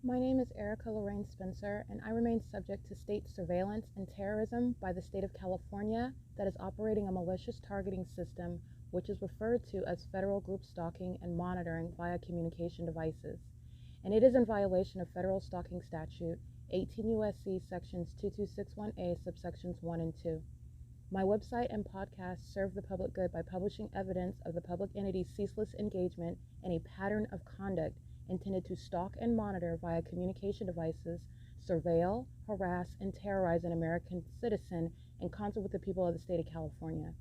My name is Erica Lorraine Spencer, and I remain subject to state surveillance and terrorism by the state of California that is operating a malicious targeting system which is referred to as federal group stalking and monitoring via communication devices. And it is in violation of federal stalking statute 18 U.S.C. sections 2261A subsections 1 and 2. My website and podcast serve the public good by publishing evidence of the public entity's ceaseless engagement in a pattern of conduct intended to stalk and monitor via communication devices, surveil, harass, and terrorize an American citizen in concert with the people of the state of California.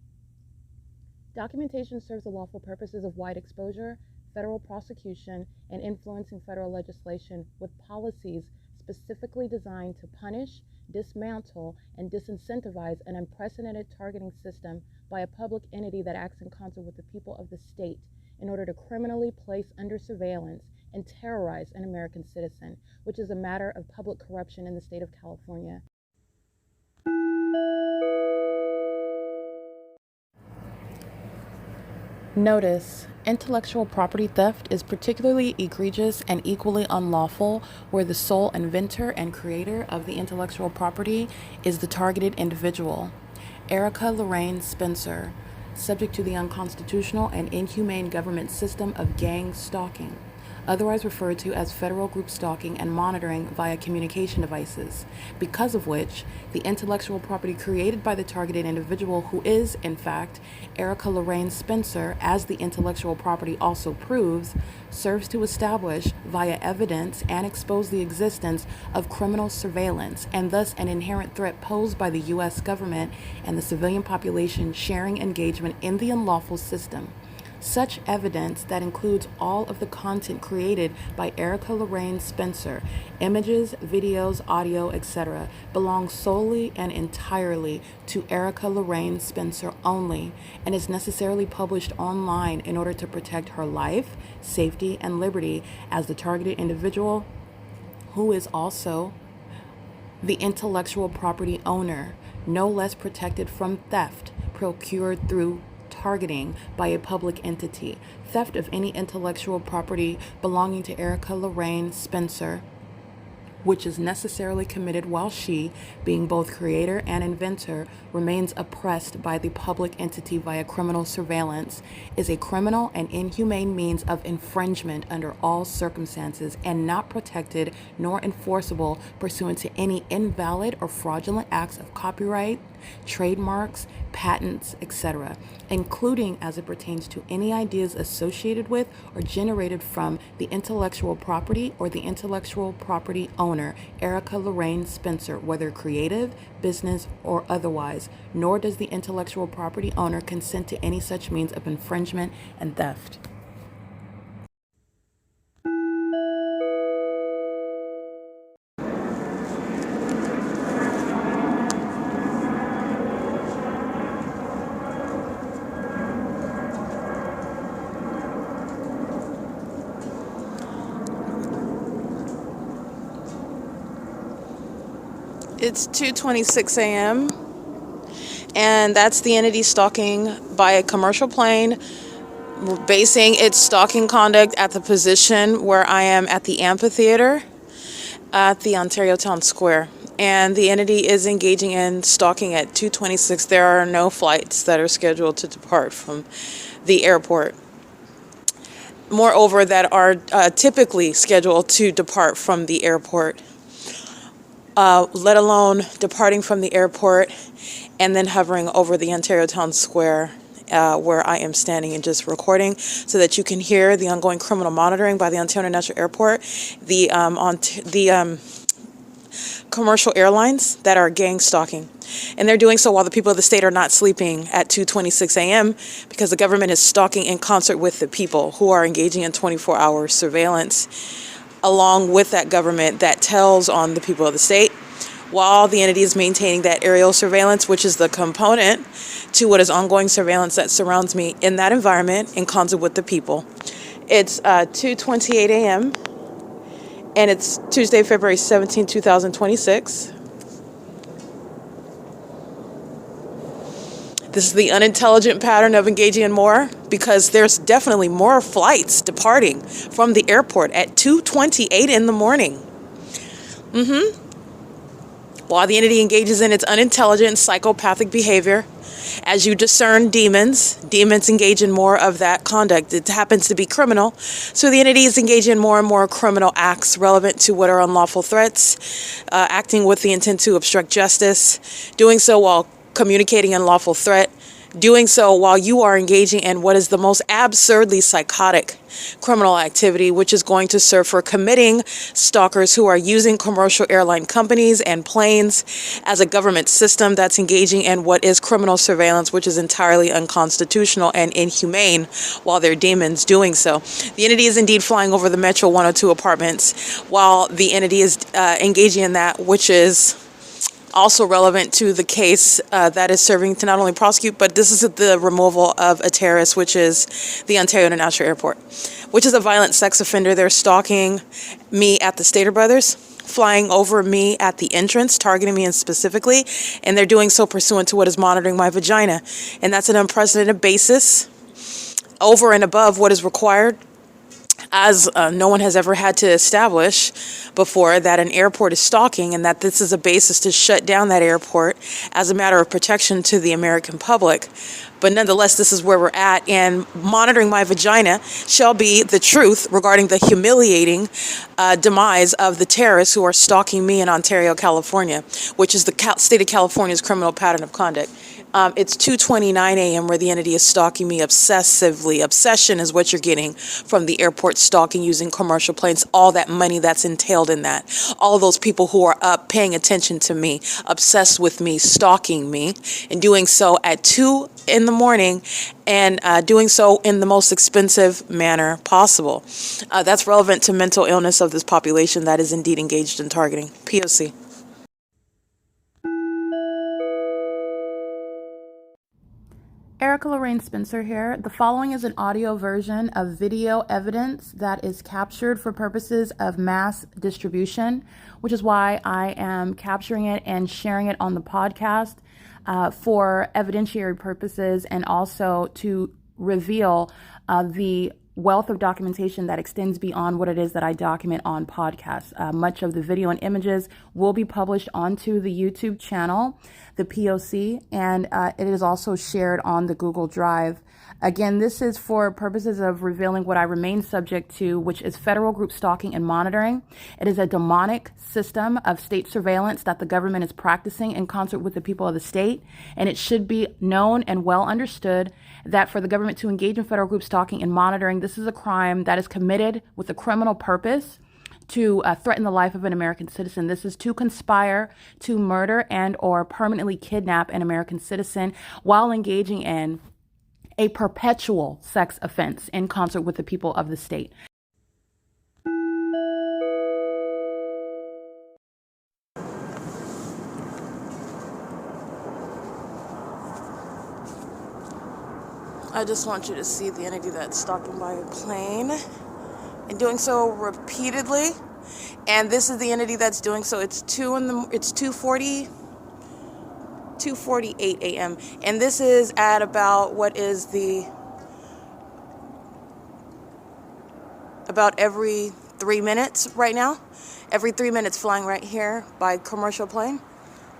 Documentation serves the lawful purposes of wide exposure, federal prosecution, and influencing federal legislation with policies specifically designed to punish, dismantle, and disincentivize an unprecedented targeting system by a public entity that acts in concert with the people of the state in order to criminally place under surveillance and terrorize an American citizen, which is a matter of public corruption in the state of California. Notice: intellectual property theft is particularly egregious and equally unlawful where the sole inventor and creator of the intellectual property is the targeted individual. Erica Lorraine Spencer, subject to the unconstitutional and inhumane government system of gang stalking, otherwise referred to as federal group stalking and monitoring via communication devices, because of which the intellectual property created by the targeted individual, who is, in fact, Erica Lorraine Spencer, as the intellectual property also proves, serves to establish via evidence and expose the existence of criminal surveillance and thus an inherent threat posed by the U.S. government and the civilian population sharing engagement in the unlawful system. Such evidence, that includes all of the content created by Erica Lorraine Spencer, images, videos, audio, etc., belongs solely and entirely to Erica Lorraine Spencer only and is necessarily published online in order to protect her life, safety, and liberty as the targeted individual, who is also the intellectual property owner, no less protected from theft procured through targeting by a public entity. Theft of any intellectual property belonging to Erica Lorraine Spencer, which is necessarily committed while she, being both creator and inventor, remains oppressed by the public entity via criminal surveillance, is a criminal and inhumane means of infringement under all circumstances and not protected nor enforceable pursuant to any invalid or fraudulent acts of copyright, trademarks, patents, etc., including as it pertains to any ideas associated with or generated from the intellectual property or the intellectual property owner, Erica Lorraine Spencer, whether creative, business, or otherwise, nor does the intellectual property owner consent to any such means of infringement and theft. It's 2:26 a.m. and that's the entity stalking by a commercial plane, basing its stalking conduct at the position where I am at the amphitheater at the Ontario Town Square. And the entity is engaging in stalking at 2:26. There are no flights that are scheduled to depart from the airport. Moreover, that are typically scheduled to depart from the airport. Let alone departing from the airport and then hovering over the Ontario Town Square where I am standing and just recording so that you can hear the ongoing criminal monitoring by the Ontario International Airport, the commercial airlines that are gang stalking. And they're doing so while the people of the state are not sleeping at 2:26 a.m. because the government is stalking in concert with the people who are engaging in 24-hour surveillance along with that government that tells on the people of the state, while the entity is maintaining that aerial surveillance, which is the component to what is ongoing surveillance that surrounds me in that environment in concert with the people. It's 2:28 a.m. and it's Tuesday, February 17, 2026. This is the unintelligent pattern of engaging in more, because there's definitely more flights departing from the airport at 2:28 in the morning. While the entity engages in its unintelligent psychopathic behavior, as you discern demons engage in more of that conduct. It happens to be criminal, so the entity is engaging in more and more criminal acts relevant to what are unlawful threats, acting with the intent to obstruct justice, doing so while communicating unlawful threat, doing so while you are engaging in what is the most absurdly psychotic criminal activity, which is going to serve for committing stalkers who are using commercial airline companies and planes as a government system that's engaging in what is criminal surveillance, which is entirely unconstitutional and inhumane while they're demons doing so. The entity is indeed flying over the Metro 102 apartments while the entity is engaging in that, which is also relevant to the case that is serving to not only prosecute, but this is the removal of a terrorist, which is the Ontario International Airport, which is a violent sex offender. They're stalking me at the Stater Brothers, flying over me at the entrance, targeting me specifically, and they're doing so pursuant to what is monitoring my vagina. And that's an unprecedented basis over and above what is required, as no one has ever had to establish before, that an airport is stalking, and that this is a basis to shut down that airport as a matter of protection to the American public. But nonetheless, this is where we're at, and monitoring my vagina shall be the truth regarding the humiliating demise of the terrorists who are stalking me in Ontario, California, which is the state of California's criminal pattern of conduct. It's 2:29 a.m. where the entity is stalking me obsessively. Obsession is what you're getting from the airport stalking using commercial planes, all that money that's entailed in that. All of those people who are up paying attention to me, obsessed with me, stalking me, and doing so at 2 in the morning, and doing so in the most expensive manner possible. That's relevant to mental illness of this population that is indeed engaged in targeting. P.O.C. Erica Lorraine Spencer here. The following is an audio version of video evidence that is captured for purposes of mass distribution, which is why I am capturing it and sharing it on the podcast for evidentiary purposes, and also to reveal the wealth of documentation that extends beyond what it is that I document on podcasts. Much of the video and images will be published onto the YouTube channel, the P.O.C., and it is also shared on the Google Drive. Again, this is for purposes of revealing what I remain subject to, which is federal group stalking and monitoring. It is a demonic system of state surveillance that the government is practicing in concert with the people of the state, and it should be known and well understood that for the government to engage in federal group stalking and monitoring, this is a crime that is committed with a criminal purpose to threaten the life of an American citizen. This is to conspire to murder and or permanently kidnap an American citizen while engaging in a perpetual sex offense in concert with the people of the state. I just want you to see the entity that's stalking by a plane and doing so repeatedly. And this is the entity that's doing so. It's 2:48 a.m. And this is at about about every 3 minutes right now. Every 3 minutes flying right here by commercial plane.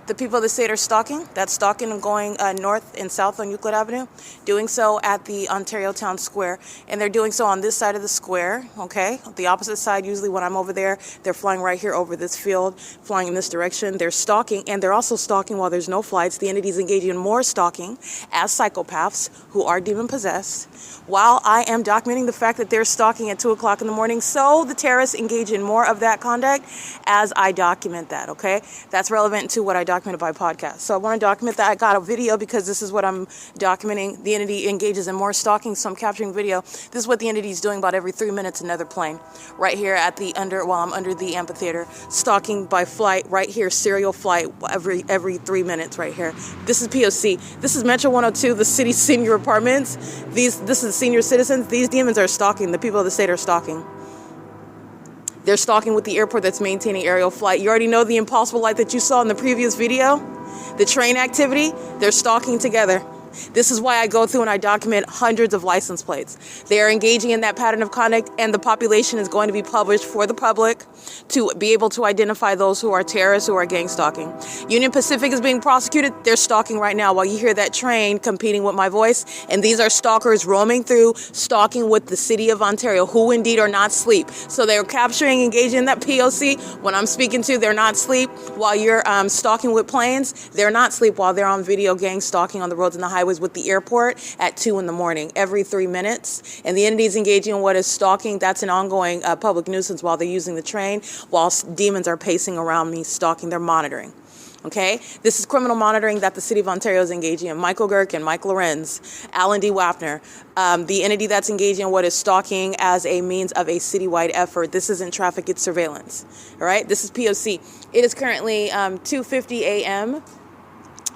The people of the state are stalking. That's stalking and going north and south on Euclid Avenue, doing so at the Ontario Town Square. And they're doing so on this side of the square, okay? The opposite side, usually when I'm over there, they're flying right here over this field, flying in this direction. They're stalking, and they're also stalking while there's no flights. The entity's engaging in more stalking as psychopaths who are demon-possessed, while I am documenting the fact that they're stalking at 2 o'clock in the morning. So the terrorists engage in more of that conduct as I document that, okay? That's relevant to what I documented by podcast. So I want to document that. I got a video because this is what I'm documenting. The entity engages in more stalking, so I'm capturing video. This is what the entity is doing about every 3 minutes, another plane. Right here at the while I'm under the amphitheater, stalking by flight, right here, serial flight, every 3 minutes right here. This is P.O.C. This is Metro 102, the city senior apartments. This is senior citizens. These demons are stalking. The people of the state are stalking. They're stalking with the airport that's maintaining aerial flight. You already know the impossible light that you saw in the previous video, the train activity. They're stalking together. This is why I go through and I document hundreds of license plates. They are engaging in that pattern of conduct, and the population is going to be published for the public to be able to identify those who are terrorists, who are gang stalking. Union Pacific is being prosecuted. They're stalking right now while you hear that train competing with my voice. And these are stalkers roaming through, stalking with the city of Ontario, who indeed are not asleep. So they're capturing, engaging in that P.O.C. When I'm speaking to, they're not asleep. While you're stalking with planes, they're not asleep while they're on video gang stalking on the roads and the highways with the airport at 2 in the morning, every 3 minutes. And the entities engaging in what is stalking, that's an ongoing public nuisance while they're using the train, whilst demons are pacing around me stalking. They're monitoring. Okay, this is criminal monitoring that the City of Ontario is engaging in. Michael GERKEN, Mike LORENZ, Alan D. WAPNER, the entity that's engaging in what is stalking as a means of a citywide effort. This isn't traffic, it's surveillance. All right, this is P.O.C. It is currently 2:50 a.m.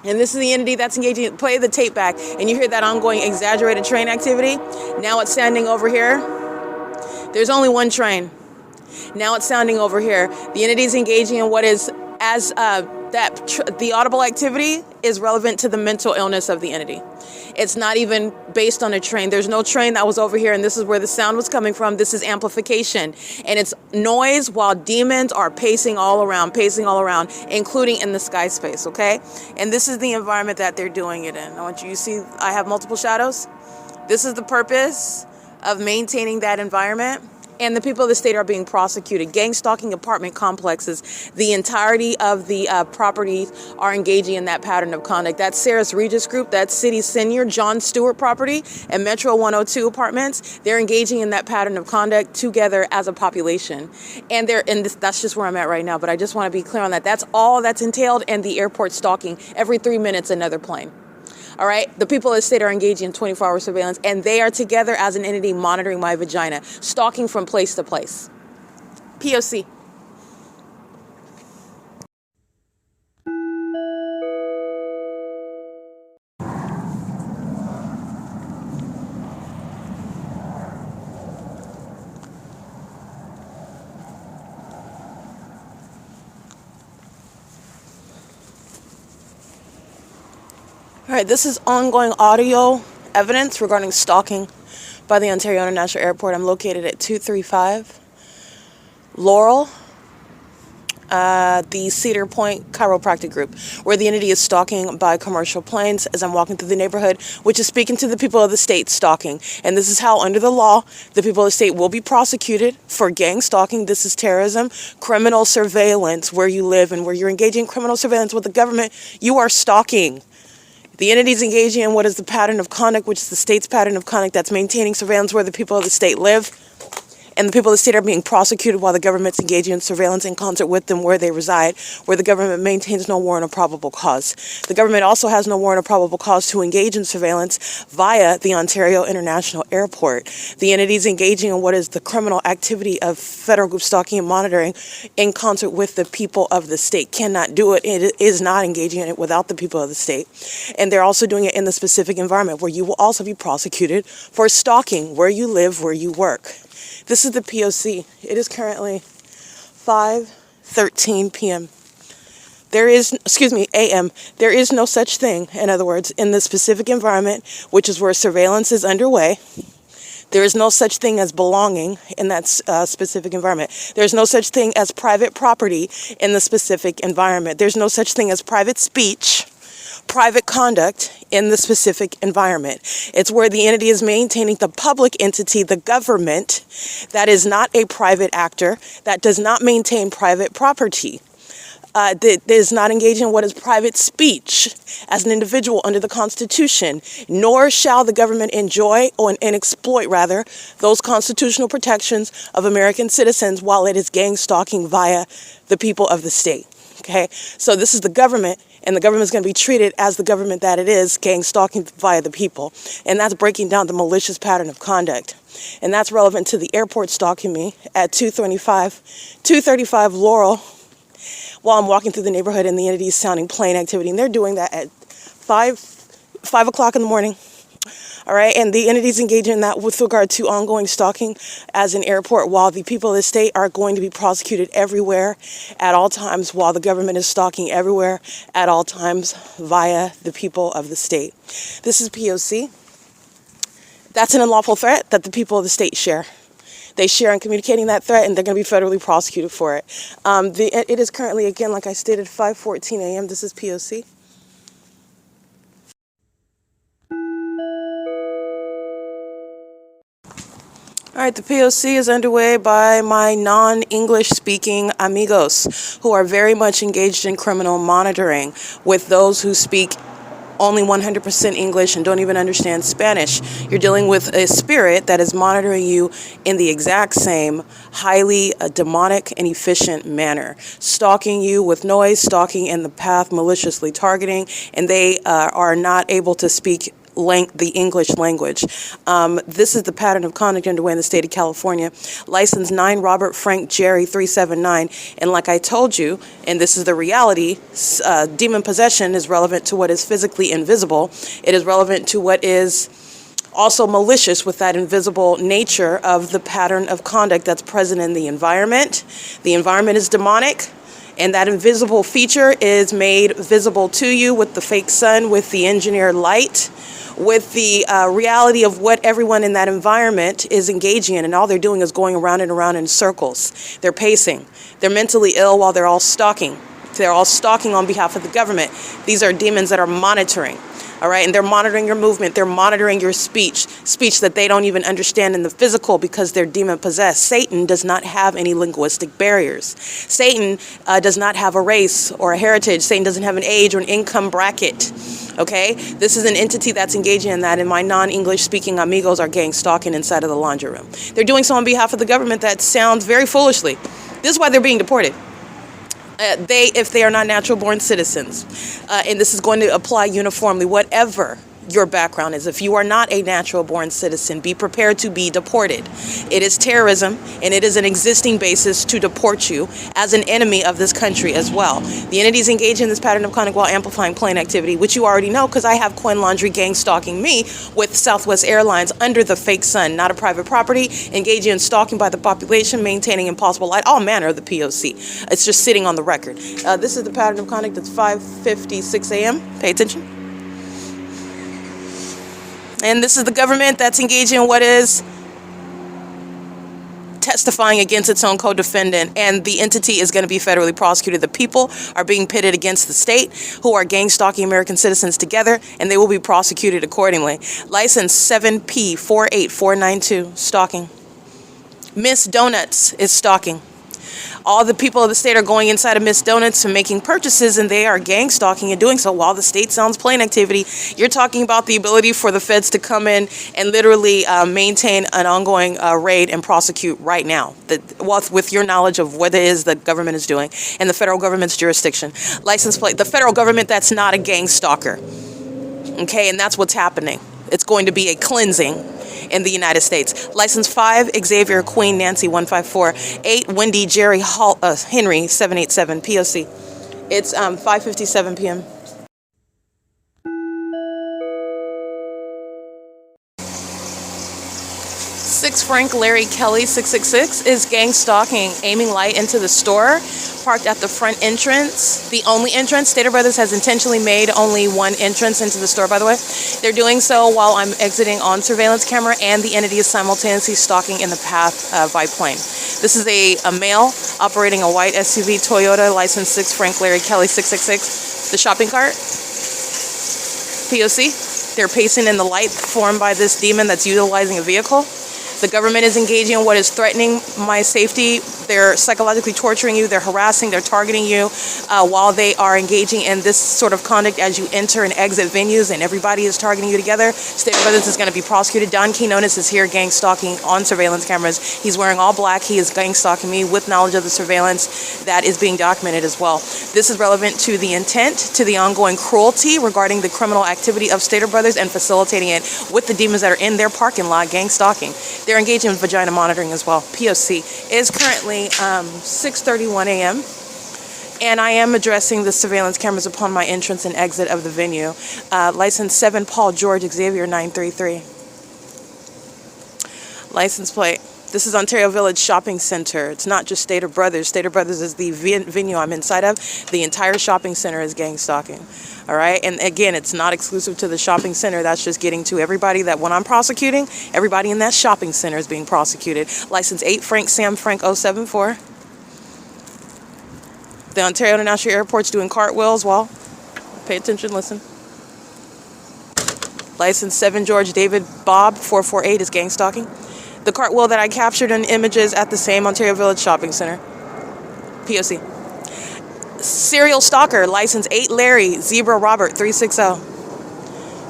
And this is the entity that's engaging. Play the tape back, and you hear that ongoing exaggerated train activity. Now it's sounding over here. There's only one train. Now it's sounding over here. The entity is engaging in what is as the audible activity is relevant to the mental illness of the entity. It's not even based on a train. There's no train that was over here, and this is where the sound was coming from. This is amplification, and it's noise while demons are pacing all around, including in the sky space, okay? And this is the environment that they're doing it in. I want you to see I have multiple shadows. This is the purpose of maintaining that environment. And the people of the state are being prosecuted. Gang stalking apartment complexes. The entirety of the properties are engaging in that pattern of conduct. That's Sarah's Regis Group, that's City Senior, John Stewart property, and Metro 102 apartments. They're engaging in that pattern of conduct together as a population. And that's just where I'm at right now, but I just want to be clear on that. That's all that's entailed, and the airport stalking. Every 3 minutes, another plane. All right, the people of the state are engaging in 24-hour surveillance, and they are together as an entity monitoring my vagina, stalking from place to place. P.O.C. All right, this is ongoing audio evidence regarding stalking by the Ontario International Airport. I'm located at 235 Laurel, the Cedar Point Chiropractic Group, where the entity is stalking by commercial planes as I'm walking through the neighborhood, which is speaking to the people of the state stalking. And this is how, under the law, the people of the state will be prosecuted for gang stalking. This is terrorism, criminal surveillance, where you live and where you're engaging in criminal surveillance with the government. You are stalking. The entities engaging in what is the pattern of conduct, which is the state's pattern of conduct that's maintaining surveillance where the people of the state live. And the people of the state are being prosecuted while the government's engaging in surveillance in concert with them where they reside, where the government maintains no warrant of probable cause. The government also has no warrant of probable cause to engage in surveillance via the Ontario International Airport. The entities engaging in what is the criminal activity of federal group stalking and monitoring in concert with the people of the state cannot do it. It is not engaging in it without the people of the state. And they're also doing it in the specific environment where you will also be prosecuted for stalking where you live, where you work. This is the P.O.C. It is currently 5:13 p.m. a.m. There is no such thing, in other words, in the specific environment, which is where surveillance is underway. There is no such thing as belonging in that specific environment. There's no such thing as private property in the specific environment. There's no such thing as private speech, private conduct in the specific environment. It's where the entity is maintaining the public entity, the government, that is not a private actor, that does not maintain private property, that is not engaging in what is private speech as an individual under the Constitution, nor shall the government enjoy and exploit, rather, those constitutional protections of American citizens while it is gang stalking via the people of the state. Okay, so this is the government, and the government is going to be treated as the government that it is, gang stalking via the people. And that's breaking down the malicious pattern of conduct. And that's relevant to the airport stalking me at 235 Laurel while I'm walking through the neighborhood, and the entity is sounding plane activity. And they're doing that at 5 o'clock in the morning. All right, and the entities engaging in that with regard to ongoing stalking as an airport, while the people of the state are going to be prosecuted everywhere at all times, while the government is stalking everywhere at all times via the people of the state. This is P.O.C. That's an unlawful threat that the people of the state share. They share in communicating that threat, and they're going to be federally prosecuted for it. It is currently, again, like I stated, 5:14 a.m. This is P.O.C. All right, the P.O.C. is underway by my non-English speaking amigos who are very much engaged in criminal monitoring with those who speak only 100% English and don't even understand Spanish. You're dealing with a spirit that is monitoring you in the exact same highly demonic and efficient manner, stalking you with noise, stalking in the path, maliciously targeting, and they are not able to speak the English language. This is the pattern of conduct underway in the state of California. License 9 Robert Frank Jerry 379. And like I told you, and this is the reality, demon possession is relevant to what is physically invisible. It is relevant to what is also malicious with that invisible nature of the pattern of conduct that's present in the environment. The environment is demonic. And that invisible feature is made visible to you with the fake sun, with the engineered light, with the reality of what everyone in that environment is engaging in. And all they're doing is going around and around in circles. They're pacing. They're mentally ill while they're all stalking. They're all stalking on behalf of the government. These are demons that are monitoring. All right, and they're monitoring your movement. They're monitoring your speech that they don't even understand in the physical because they're demon possessed. Satan does not have any linguistic barriers. Satan does not have a race or a heritage. Satan doesn't have an age or an income bracket. Okay, this is an entity that's engaging in that, and my non-English speaking amigos are gang stalking inside of the laundry room. They're doing so on behalf of the government that sounds very foolishly. This is why they're being deported. If they are not natural born citizens, and this is going to apply uniformly, whatever your background is. If you are not a natural born citizen, be prepared to be deported. It is terrorism, and it is an existing basis to deport you as an enemy of this country as well. The entities engage in this pattern of conduct while amplifying plane activity, which you already know because I have Coin Laundry gang stalking me with Southwest Airlines under the fake sun, not a private property, engaging in stalking by the population, maintaining impossible light, all manner of the P.O.C. It's just sitting on the record. This is the pattern of conduct. It's 5:56 a.m. Pay attention. And this is the government that's engaging in what is testifying against its own co-defendant, and the entity is going to be federally prosecuted. The people are being pitted against the state, who are gang stalking American citizens together, and they will be prosecuted accordingly. License 7P48492, stalking. Miss Donuts is stalking. All the people of the state are going inside of Miss Donuts and making purchases, and they are gang stalking and doing so while the state sounds plane activity. You're talking about the ability for the feds to come in and literally maintain an ongoing raid and prosecute right now, with your knowledge of what it is the government is doing and the federal government's jurisdiction. License plate, the federal government that's not a gang stalker. Okay, and that's what's happening. It's going to be a cleansing in the United States. License 5, Xavier Queen Nancy 154, 8 Wendy Jerry Henry 787, P.O.C. It's 5:57 p.m. 6 Frank Larry Kelly 666 is gang stalking, aiming light into the store, parked at the front entrance, the only entrance. Stater Brothers has intentionally made only one entrance into the store, by the way. They're doing so while I'm exiting on surveillance camera, and the entity is simultaneously stalking in the path by plane. This is a male operating a white SUV Toyota, license 6 Frank Larry Kelly 666. The shopping cart, P.O.C. They're pacing in the light formed by this demon that's utilizing a vehicle. The government is engaging in what is threatening my safety. They're psychologically torturing you. They're harassing. They're targeting you while they are engaging in this sort of conduct as you enter and exit venues, and everybody is targeting you together. State Brothers is going to be prosecuted. Don Quinones is here gang stalking on surveillance cameras. He's wearing all black. He is gang stalking me with knowledge of the surveillance that is being documented as well. This is relevant to the intent, to the ongoing cruelty regarding the criminal activity of Stater Brothers and facilitating it with the demons that are in their parking lot gang stalking. They're engaged in vagina monitoring as well. P.O.C. is currently 6:31 a.m. and I am addressing the surveillance cameras upon my entrance and exit of the venue. License 7 Paul George Xavier 933. License plate. This is Ontario Village Shopping Center. It's not just Stater Brothers. Stater Brothers is the venue I'm inside of. The entire shopping center is gang stalking. All right. And again, it's not exclusive to the shopping center. That's just getting to everybody that when I'm prosecuting, everybody in that shopping center is being prosecuted. License 8 Frank Sam Frank 074. The Ontario International Airport's doing cartwheels while. Pay attention, listen. License 7 George David Bob 448 is gang stalking. The cartwheel that I captured in images at the same Ontario Village Shopping Center. P.O.C. Serial stalker, license 8 Larry, Zebra Robert 360.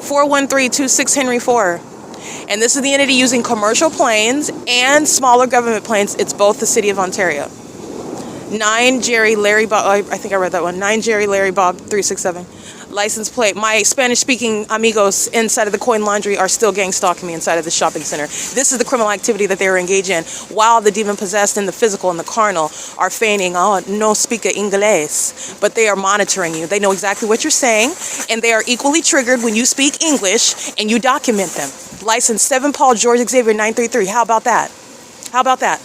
41326 Henry 4. And this is the entity using commercial planes and smaller government planes. It's both the City of Ontario. 9 Jerry Larry Bob, I think I read that one. 9 Jerry Larry Bob 367. License plate. My Spanish-speaking amigos inside of the Coin Laundry are still gang stalking me inside of the shopping center. This is the criminal activity that they are engaged in, while the demon-possessed and the physical and the carnal are feigning, oh, no speak Inglés, but they are monitoring you. They know exactly what you're saying, and they are equally triggered when you speak English and you document them. License 7 Paul George Xavier 933. How about that? How about that?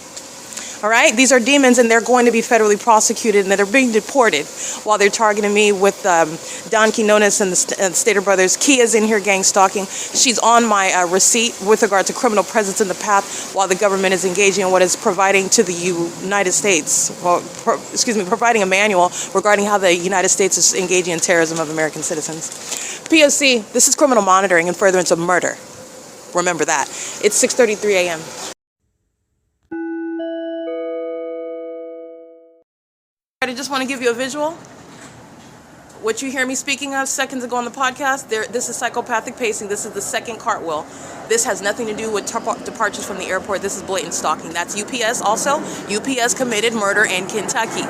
All right, these are demons, and they're going to be federally prosecuted, and they're being deported while they're targeting me with Don Quinones and the Stater Brothers. Kia's in here gang stalking. She's on my receipt with regard to criminal presence in the path while the government is engaging in what is providing to the United States, well, providing a manual regarding how the United States is engaging in terrorism of American citizens. P.O.C. This is criminal monitoring and furtherance of murder. Remember that. It's 6:33 a.m. I just want to give you a visual. What you hear me speaking of seconds ago on the podcast, this is psychopathic pacing. This is the second cartwheel. This has nothing to do with departures from the airport. This is blatant stalking. That's UPS also. UPS committed murder in Kentucky.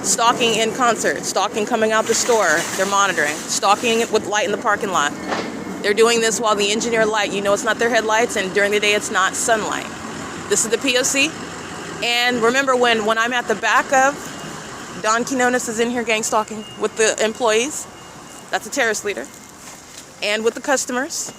Stalking in concert. Stalking coming out the store. They're monitoring. Stalking with light in the parking lot. They're doing this while the engineer light, you know it's not their headlights, and during the day it's not sunlight. This is the P.O.C. And remember when I'm at the back of Don Quinones is in here gang stalking with the employees. That's a terrorist leader. And with the customers.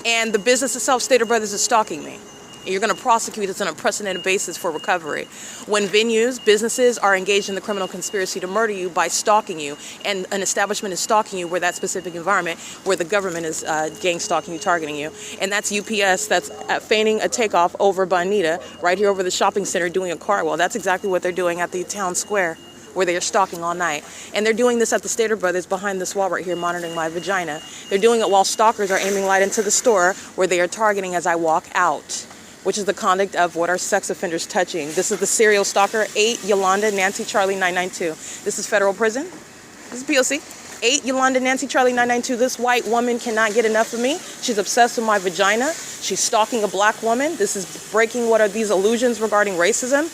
And the business itself, Stater Brothers, is stalking me. And you're going to prosecute this on a unprecedented basis for recovery. When venues, businesses are engaged in the criminal conspiracy to murder you by stalking you, and an establishment is stalking you where that specific environment, where the government is gang stalking you, targeting you. And that's UPS, that's feigning a takeoff over Bonita, right here over the shopping center doing a cartwheel. That's exactly what they're doing at the town square, where they are stalking all night. And they're doing this at the Stater Brothers behind this wall right here, monitoring my vagina. They're doing it while stalkers are aiming light into the store where they are targeting as I walk out, which is the conduct of what are sex offenders touching. This is the serial stalker, 8 Yolanda Nancy Charlie 992. This is federal prison. This is P.O.C. 8 Yolanda Nancy Charlie 992. This white woman cannot get enough of me. She's obsessed with my vagina. She's stalking a black woman. This is breaking what are these illusions regarding racism.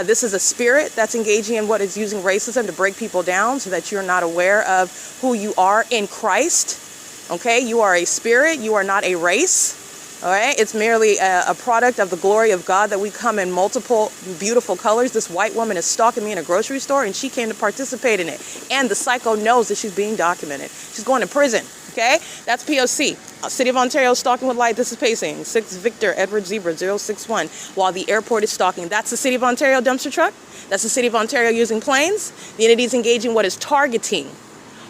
This is a spirit that's engaging in what is using racism to break people down so that you're not aware of who you are in Christ. Okay, you are a spirit, you are not a race. All right, it's merely a product of the glory of God that we come in multiple beautiful colors. This white woman is stalking me in a grocery store, and she came to participate in it. And the psycho knows that she's being documented. She's going to prison. Okay, that's P.O.C. City of Ontario stalking with light. This is pacing. 6 Victor Edward Zebra 061 while the airport is stalking. That's the City of Ontario dumpster truck. That's the City of Ontario using planes. The entity is engaging what is targeting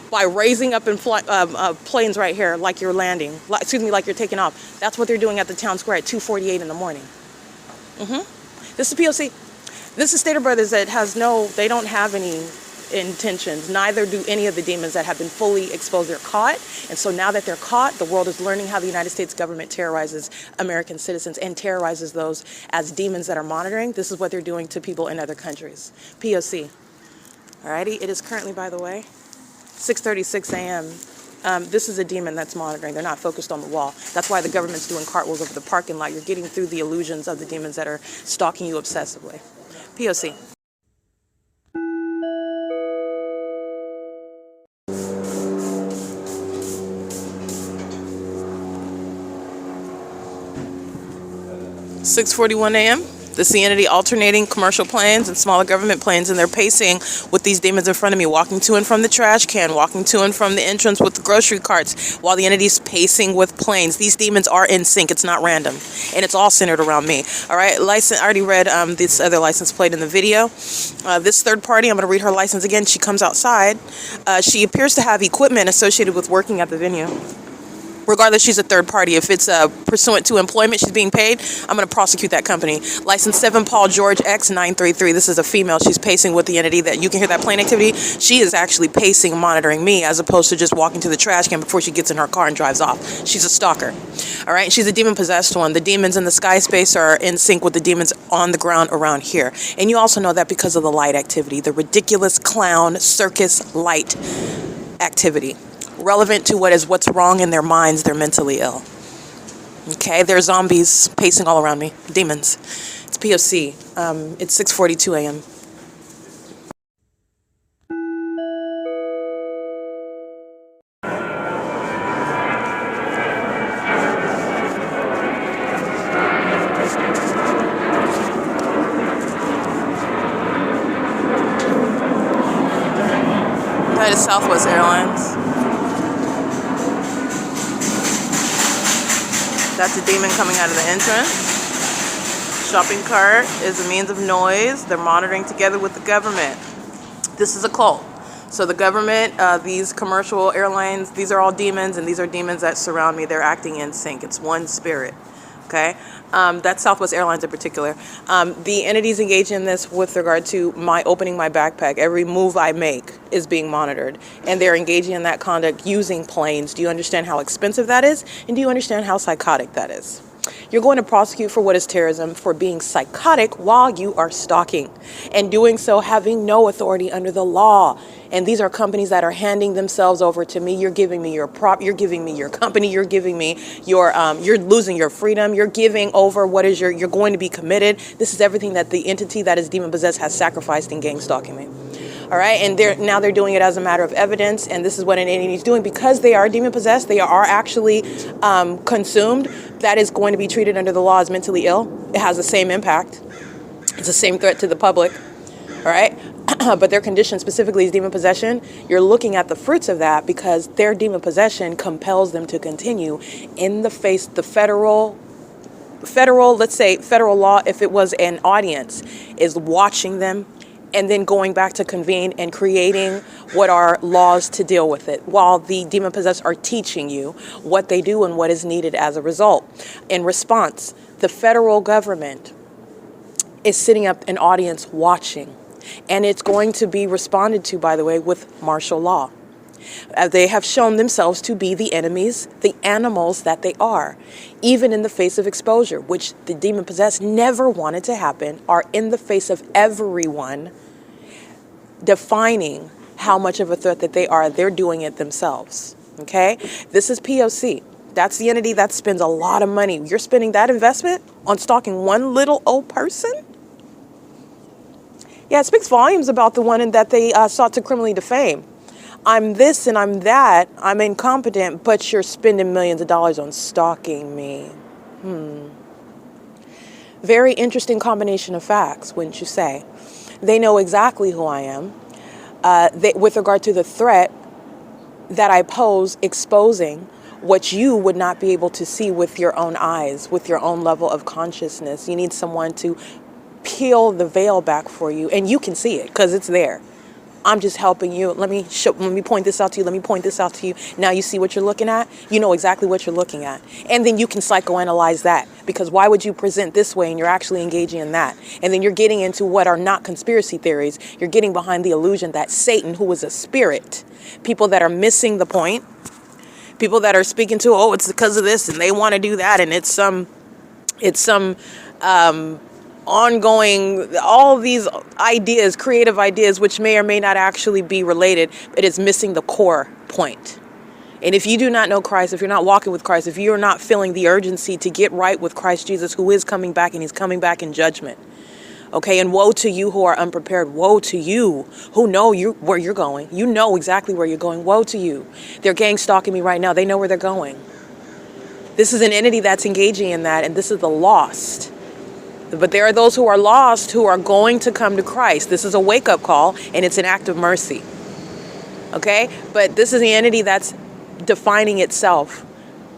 by raising up in planes right here like you're landing. Like you're taking off. That's what they're doing at the town square at 2:48 in the morning. This is P.O.C. This is Stater Brothers that they don't have any intentions. Neither do any of the demons that have been fully exposed. They're caught, and so now that they're caught, the world is learning how the United States government terrorizes American citizens and terrorizes those as demons that are monitoring. This is what they're doing to people in other countries. P.O.C. Alrighty, it is currently, by the way, 6:36 a.m. This is a demon that's monitoring. They're not focused on the wall. That's why the government's doing cartwheels over the parking lot. You're getting through the illusions of the demons that are stalking you obsessively. P.O.C. (6:41 a.m.) This is the entity alternating commercial planes and smaller government planes, and they're pacing with these demons in front of me, walking to and from the trash can, walking to and from the entrance with the grocery carts, while the entity's pacing with planes. These demons are in sync. It's not random, and it's all centered around me. All right, license. I already read this other license plate in the video. This third party, I'm going to read her license again. She comes outside. She appears to have equipment associated with working at the venue. Regardless, she's a third party. If it's pursuant to employment, she's being paid, I'm going to prosecute that company. License 7 Paul George X 933. This is a female. She's pacing with the entity that you can hear that plane activity. She is actually pacing and monitoring me as opposed to just walking to the trash can before she gets in her car and drives off. She's a stalker. All right. She's a demon possessed one. The demons in the sky space are in sync with the demons on the ground around here. And you also know that because of the light activity, the ridiculous clown circus light activity. Relevant to what's wrong in their minds. They're mentally ill. Okay, they're zombies pacing all around me. Demons. It's P.O.C. It's 6:42 a.m. That is Southwest Airlines. That's a demon coming out of the entrance. Shopping cart is a means of noise. They're monitoring together with the government. This is a cult. So the government, these commercial airlines, these are all demons, and these are demons that surround me. They're acting in sync. It's one spirit. Okay? That's Southwest Airlines in particular. The entities engaged in this with regard to my opening my backpack. Every move I make is being monitored, and they're engaging in that conduct using planes. Do you understand how expensive that is? And do you understand how psychotic that is? You're going to prosecute for what is terrorism for being psychotic while you are stalking, and doing so having no authority under the law. And these are companies that are handing themselves over to me. You're giving me your you're giving me your company, you're giving me your, you're losing your freedom, you're giving over what is you're going to be committed. This is everything that the entity that is demon possessed has sacrificed in gang stalking me. All right, and now they're doing it as a matter of evidence, and this is what an entity is doing. Because they are demon possessed, they are actually consumed. That is going to be treated under the law as mentally ill. It has the same impact. It's the same threat to the public. All right, but their condition specifically is demon possession. You're looking at the fruits of that because their demon possession compels them to continue in the face the federal, let's say federal law, if it was an audience, is watching them and then going back to convene and creating what are laws to deal with it, while the demon possessed are teaching you what they do and what is needed as a result. In response, the federal government is sitting up an audience watching, and it's going to be responded to, by the way, with martial law. They have shown themselves to be the enemies, the animals that they are, even in the face of exposure, which the demon possessed never wanted to happen, are in the face of everyone, defining how much of a threat that they are. They're doing it themselves. Okay? This is P.O.C. That's the entity that spends a lot of money. You're spending that investment on stalking one little old person? Yeah, it speaks volumes about the one that they sought to criminally defame. I'm this and I'm that, I'm incompetent, but you're spending millions of dollars on stalking me. Very interesting combination of facts, wouldn't you say? They know exactly who I am. With regard to the threat that I pose, exposing what you would not be able to see with your own eyes, with your own level of consciousness. You need someone to peel the veil back for you, and you can see it because it's there. I'm just helping you. Let me point this out to you. Let me point this out to you. Now you see what you're looking at. You know exactly what you're looking at. And then you can psychoanalyze that, because why would you present this way and you're actually engaging in that? And then you're getting into what are not conspiracy theories. You're getting behind the illusion that Satan, who is a spirit, people that are missing the point, people that are speaking to, oh, it's because of this and they want to do that. And it's some ongoing, all these ideas, creative ideas, which may or may not actually be related, but it's missing the core point. And if you do not know Christ, if you're not walking with Christ, if you're not feeling the urgency to get right with Christ Jesus, who is coming back, and he's coming back in judgment. Okay, and woe to you who are unprepared. Woe to you who know where you're going. You know exactly where you're going. Woe to you. They're gang stalking me right now. They know where they're going. This is an entity that's engaging in that, and this is the lost. But there are those who are lost who are going to come to Christ. This is a wake-up call, and it's an act of mercy. Okay? But this is the entity that's defining itself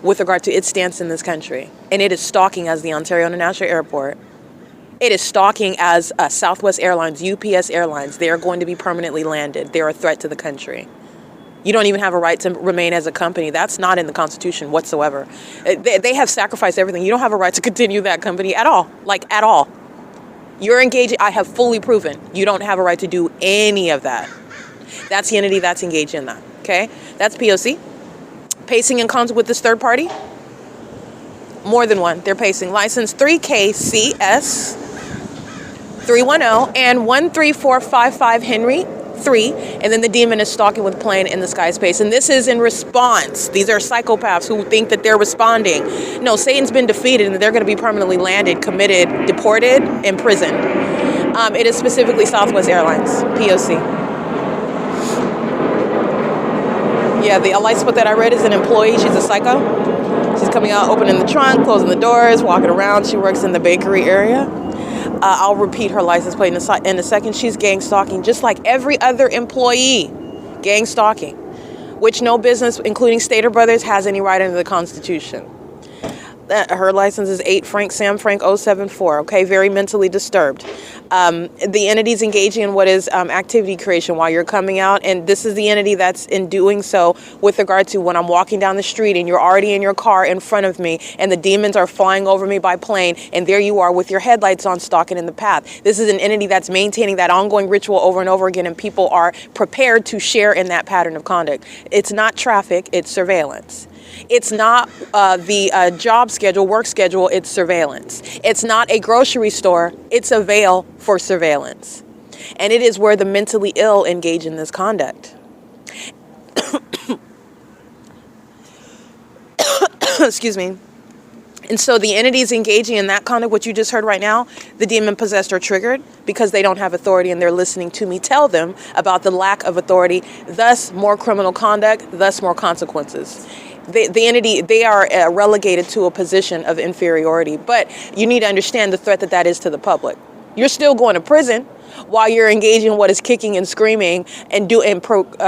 with regard to its stance in this country. And it is stalking as the Ontario International Airport. It is stalking as Southwest Airlines, UPS Airlines. They are going to be permanently landed. They're a threat to the country. You don't even have a right to remain as a company. That's not in the Constitution whatsoever. They have sacrificed everything. You don't have a right to continue that company at all. Like, at all. You're engaging. I have fully proven you don't have a right to do any of that. That's the entity that's engaged in that. Okay? That's P.O.C. Pacing in concert with this third party. More than one. They're pacing. License 3KCS 310 and 13455 Henry 3, and then the demon is stalking with plane in the sky space. And this is in response. These are psychopaths who think that they're responding. No, Satan's been defeated and they're going to be permanently landed, committed, deported, imprisoned. It is specifically Southwest Airlines, P.O.C. Yeah, the license that I read is an employee. She's a psycho. She's coming out, opening the trunk, closing the doors, walking around. She works in the bakery area. I'll repeat her license plate in a second. She's gang stalking, just like every other employee. Gang stalking, which no business, including Stater Brothers, has any right under the Constitution. Her license is 8 Frank Sam Frank 074. Okay, very mentally disturbed. The entity's engaging in what is activity creation while you're coming out, and this is the entity that's in doing so with regard to when I'm walking down the street and you're already in your car in front of me, and the demons are flying over me by plane, and there you are with your headlights on, stalking in the path. This is an entity that's maintaining that ongoing ritual over and over again, and people are prepared to share in that pattern of conduct. It's not traffic, it's surveillance. It's not the job schedule, work schedule, it's surveillance. It's not a grocery store, it's a veil for surveillance. And it is where the mentally ill engage in this conduct. Excuse me. And so the entities engaging in that conduct, what you just heard right now, the demon possessed are triggered because they don't have authority and they're listening to me tell them about the lack of authority, thus more criminal conduct, thus more consequences. The entity, they are relegated to a position of inferiority. But you need to understand the threat that is to the public. You're still going to prison while you're engaging in what is kicking and screaming and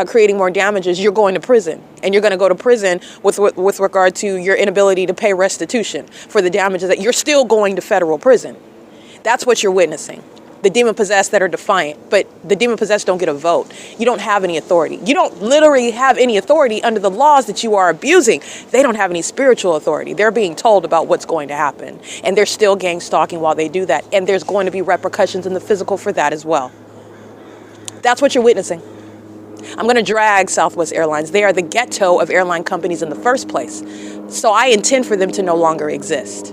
creating more damages. You're going to prison. And you're going to go to prison with regard to your inability to pay restitution for the damages that you're still going to federal prison. That's what you're witnessing. The demon-possessed that are defiant, but the demon-possessed don't get a vote. You don't have any authority. You don't literally have any authority under the laws that you are abusing. They don't have any spiritual authority. They're being told about what's going to happen. And they're still gang stalking while they do that. And there's going to be repercussions in the physical for that as well. That's what you're witnessing. I'm going to drag Southwest Airlines. They are the ghetto of airline companies in the first place. So I intend for them to no longer exist.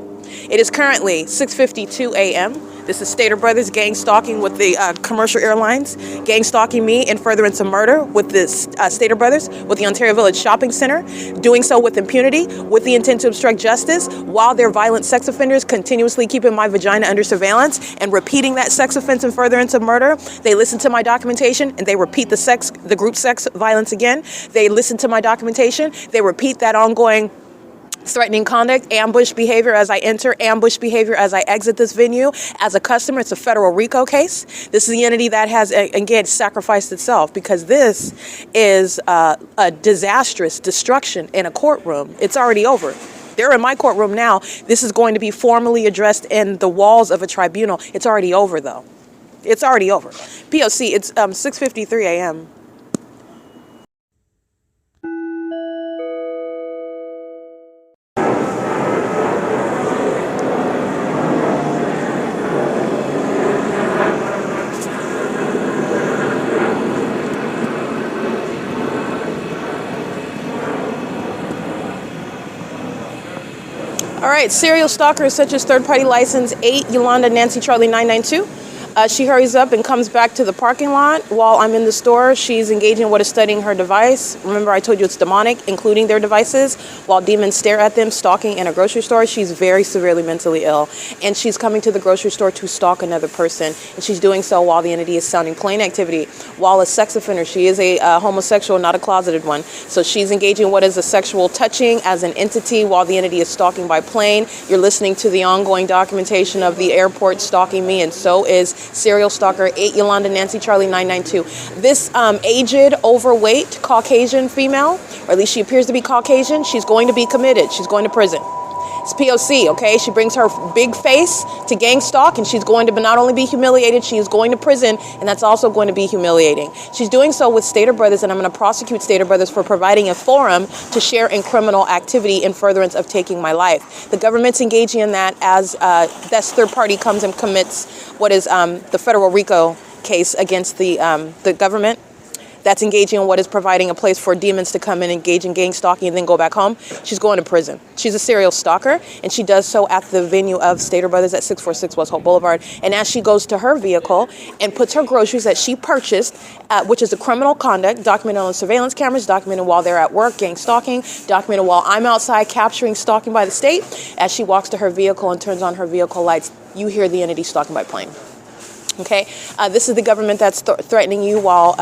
It is currently 6:52 a.m. This is Stater Brothers gang stalking with the commercial airlines, gang stalking me in furtherance of murder with the Stater Brothers, with the Ontario Village Shopping Center, doing so with impunity, with the intent to obstruct justice, while they're violent sex offenders continuously keeping my vagina under surveillance and repeating that sex offense in furtherance of murder. They listen to my documentation and they repeat the group sex violence again. They listen to my documentation. They repeat that ongoing threatening conduct, ambush behavior as I enter, ambush behavior as I exit this venue. As a customer, it's a federal RICO case. This is the entity that has, again, sacrificed itself because this is a disastrous destruction in a courtroom. It's already over. They're in my courtroom now. This is going to be formally addressed in the walls of a tribunal. It's already over, though. It's already over. P.O.C., it's 6:53 a.m. All right, serial stalkers such as third-party license 8 Yolanda Nancy Charlie 992 She hurries up and comes back to the parking lot while I'm in the store. She's engaging what is studying her device. Remember, I told you it's demonic, including their devices, while demons stare at them, stalking in a grocery store. She's very severely mentally ill, and she's coming to the grocery store to stalk another person, and she's doing so while the entity is sounding plain activity. While a sex offender, she is a homosexual, not a closeted one. So she's engaging what is a sexual touching as an entity while the entity is stalking by plane. You're listening to the ongoing documentation of the airport stalking me, and so is serial stalker 8 Yolanda Nancy Charlie 992. This aged, overweight, Caucasian female, or at least she appears to be Caucasian, she's going to be committed. She's going to prison. It's P.O.C, okay? She brings her big face to gang stalk, and she's going to not only be humiliated, she is going to prison, and that's also going to be humiliating. She's doing so with Stater Brothers, and I'm going to prosecute Stater Brothers for providing a forum to share in criminal activity in furtherance of taking my life. The government's engaging in that as this third party comes and commits what is the federal RICO case against the government. That's engaging in what is providing a place for demons to come and engage in gang stalking and then go back home. She's going to prison. She's a serial stalker, and she does so at the venue of Stater Brothers at 646 West Holt Boulevard. And as she goes to her vehicle and puts her groceries that she purchased, which is a criminal conduct, documented on surveillance cameras, documented while they're at work, gang stalking, documented while I'm outside capturing stalking by the state, as she walks to her vehicle and turns on her vehicle lights, you hear the entity stalking by plane. Okay, this is the government that's threatening you while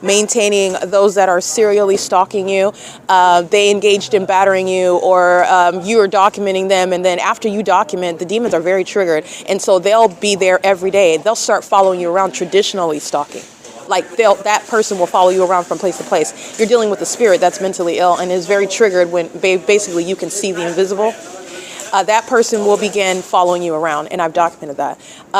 maintaining those that are serially stalking you. They engaged in battering you, or you are documenting them, and then after you document, the demons are very triggered, and so they'll be there every day. They'll start following you around, traditionally stalking. Like that person will follow you around from place to place. You're dealing with a spirit that's mentally ill and is very triggered when basically you can see the invisible. That person will begin following you around, and I've documented that.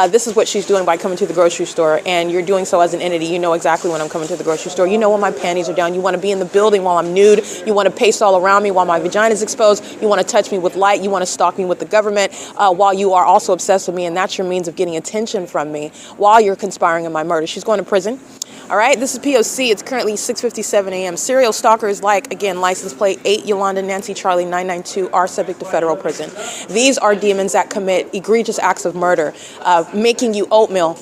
This is what she's doing by coming to the grocery store, and you're doing so as an entity. You know exactly when I'm coming to the grocery store. You know when my panties are down. You want to be in the building while I'm nude. You want to pace all around me while my vagina is exposed. You want to touch me with light. You want to stalk me with the government while you are also obsessed with me, and that's your means of getting attention from me while you're conspiring in my murder. She's going to prison. All right, this is P.O.C. It's currently 6:57 a.m. Serial stalkers like, again, license plate 8 Yolanda Nancy Charlie 992 are subject to federal prison. These are demons that commit egregious acts of murder, making you oatmeal,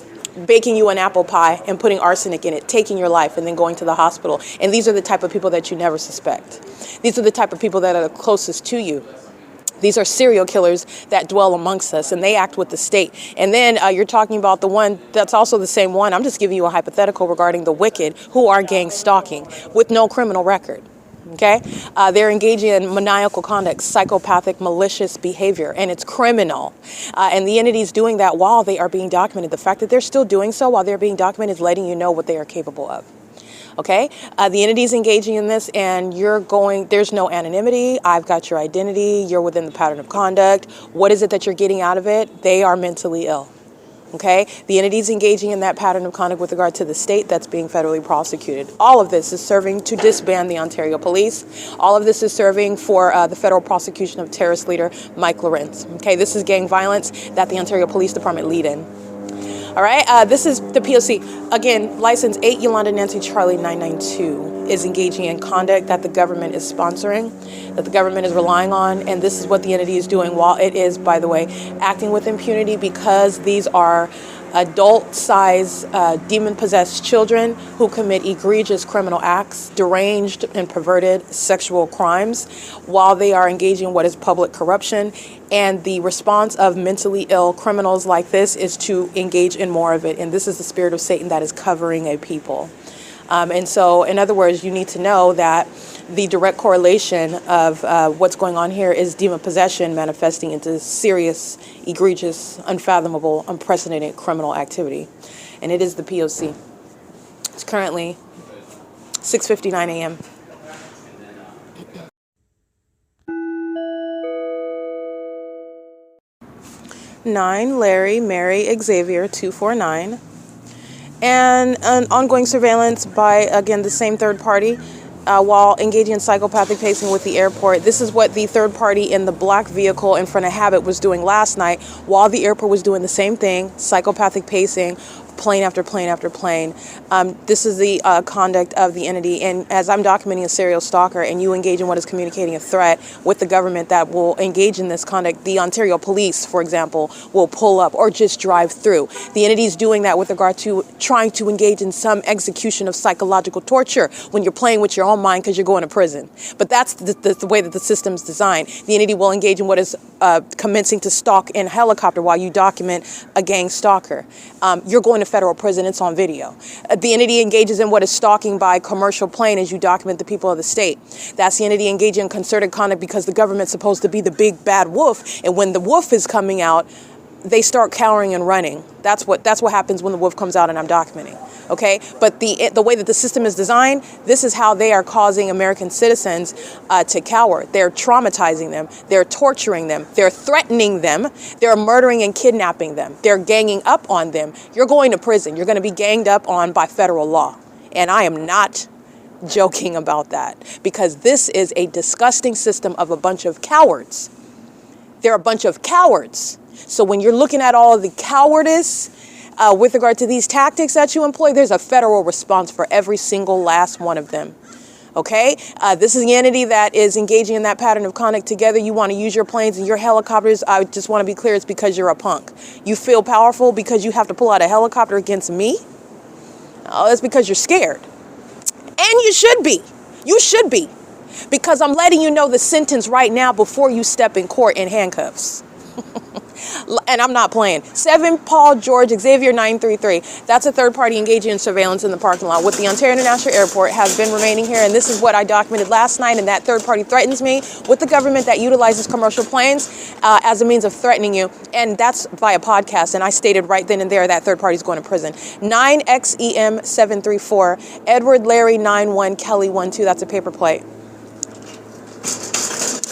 baking you an apple pie and putting arsenic in it, taking your life and then going to the hospital. And these are the type of people that you never suspect. These are the type of people that are the closest to you. These are serial killers that dwell amongst us, and they act with the state. And then you're talking about the one that's also the same one. I'm just giving you a hypothetical regarding the wicked who are gang stalking with no criminal record. Okay? They're engaging in maniacal conduct, psychopathic, malicious behavior, and it's criminal. And the entity's doing that while they are being documented. The fact that they're still doing so while they're being documented is letting you know what they are capable of. Okay, the entity's engaging in this, and there's no anonymity. I've got your identity. You're within the pattern of conduct. What is it that you're getting out of it? They are mentally ill. Okay, the entity's engaging in that pattern of conduct with regard to the state that's being federally prosecuted. All of this is serving to disband the Ontario Police. All of this is serving for the federal prosecution of terrorist leader Mike LORENZ. Okay, this is gang violence that the Ontario Police Department lead in. All right, this is the P.O.C. Again, license 8 Yolanda Nancy Charlie 992 is engaging in conduct that the government is sponsoring, that the government is relying on, and this is what the entity is doing while it is, by the way, acting with impunity because these are adult-sized, demon-possessed children who commit egregious criminal acts, deranged and perverted sexual crimes, while they are engaging in what is public corruption. And the response of mentally ill criminals like this is to engage in more of it. And this is the spirit of Satan that is covering a people. And so, in other words, you need to know that the direct correlation of what's going on here is demon possession manifesting into serious, egregious, unfathomable, unprecedented criminal activity. And it is the P.O.C. It's currently 6:59 a.m. Nine Larry Mary Xavier 249. And an ongoing surveillance by, again, the same third party while engaging in psychopathic pacing with the airport. This is what the third party in the black vehicle in front of Habit was doing last night while the airport was doing the same thing, psychopathic pacing, plane after plane after plane. This is the conduct of the entity. And as I'm documenting a serial stalker and you engage in what is communicating a threat with the government that will engage in this conduct, the Ontario police, for example, will pull up or just drive through. The entity is doing that with regard to trying to engage in some execution of psychological torture when you're playing with your own mind because you're going to prison. But that's the way that the system's designed. The entity will engage in what is commencing to stalk in helicopter while you document a gang stalker. You're going to federal prison. It's on video. The entity engages in what is stalking by commercial plane as you document the people of the state. That's the entity engaging in concerted conduct because the government's supposed to be the big bad wolf. And when the wolf is coming out, they start cowering and running. That's what happens when the wolf comes out and I'm documenting. Okay, but the way that the system is designed, this is how they are causing American citizens to cower. They're traumatizing them. They're torturing them. They're threatening them. They're murdering and kidnapping them. They're ganging up on them. You're going to prison. You're going to be ganged up on by federal law. And I am not joking about that because this is a disgusting system of a bunch of cowards. They're a bunch of cowards. So when you're looking at all of the cowardice with regard to these tactics that you employ, there's a federal response for every single last one of them. Okay, this is the entity that is engaging in that pattern of conduct together. You want to use your planes and your helicopters. I just want to be clear, it's because you're a punk. You feel powerful because you have to pull out a helicopter against me? Oh, that's because you're scared. And you should be. You should be. Because I'm letting you know the sentence right now before you step in court in handcuffs. And I'm not playing. 7 Paul George Xavier 933. That's a third party engaging in surveillance in the parking lot with the Ontario International Airport has been remaining here. And this is what I documented last night. And that third party threatens me with the government that utilizes commercial planes as a means of threatening you. And that's via podcast. And I stated right then and there that third party is going to prison. 9XEM 734. Edward Larry 91 Kelly 12. That's a paper plate.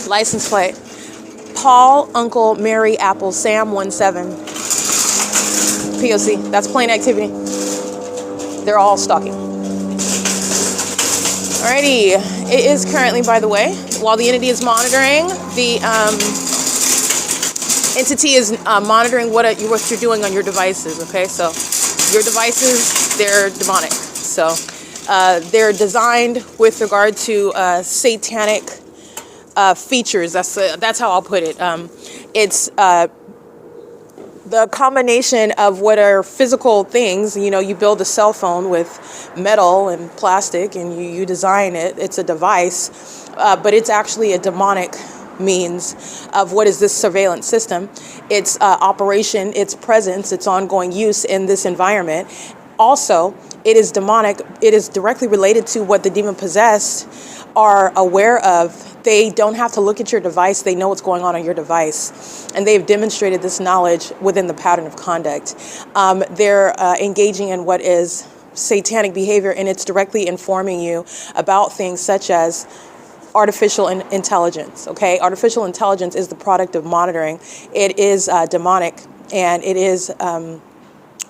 License plate. Paul, Uncle, Mary, Apple, Sam, 17. P.O.C. That's plane activity. They're all stalking. Alrighty. It is currently, by the way, while the entity is monitoring, the entity is monitoring what you're doing on your devices. Okay, so your devices, they're demonic. So they're designed with regard to satanic features. That's how I'll put it. It's the combination of what are physical things. You know, you build a cell phone with metal and plastic and you design it. It's a device, but it's actually a demonic means of what is this surveillance system. Its operation, its presence, its ongoing use in this environment. Also, it is demonic. It is directly related to what the demon possessed are aware of. They don't have to look at your device. They know what's going on your device. And they've demonstrated this knowledge within the pattern of conduct. They're engaging in what is satanic behavior, and it's directly informing you about things such as artificial intelligence. Okay, artificial intelligence is the product of monitoring. It is demonic, and it is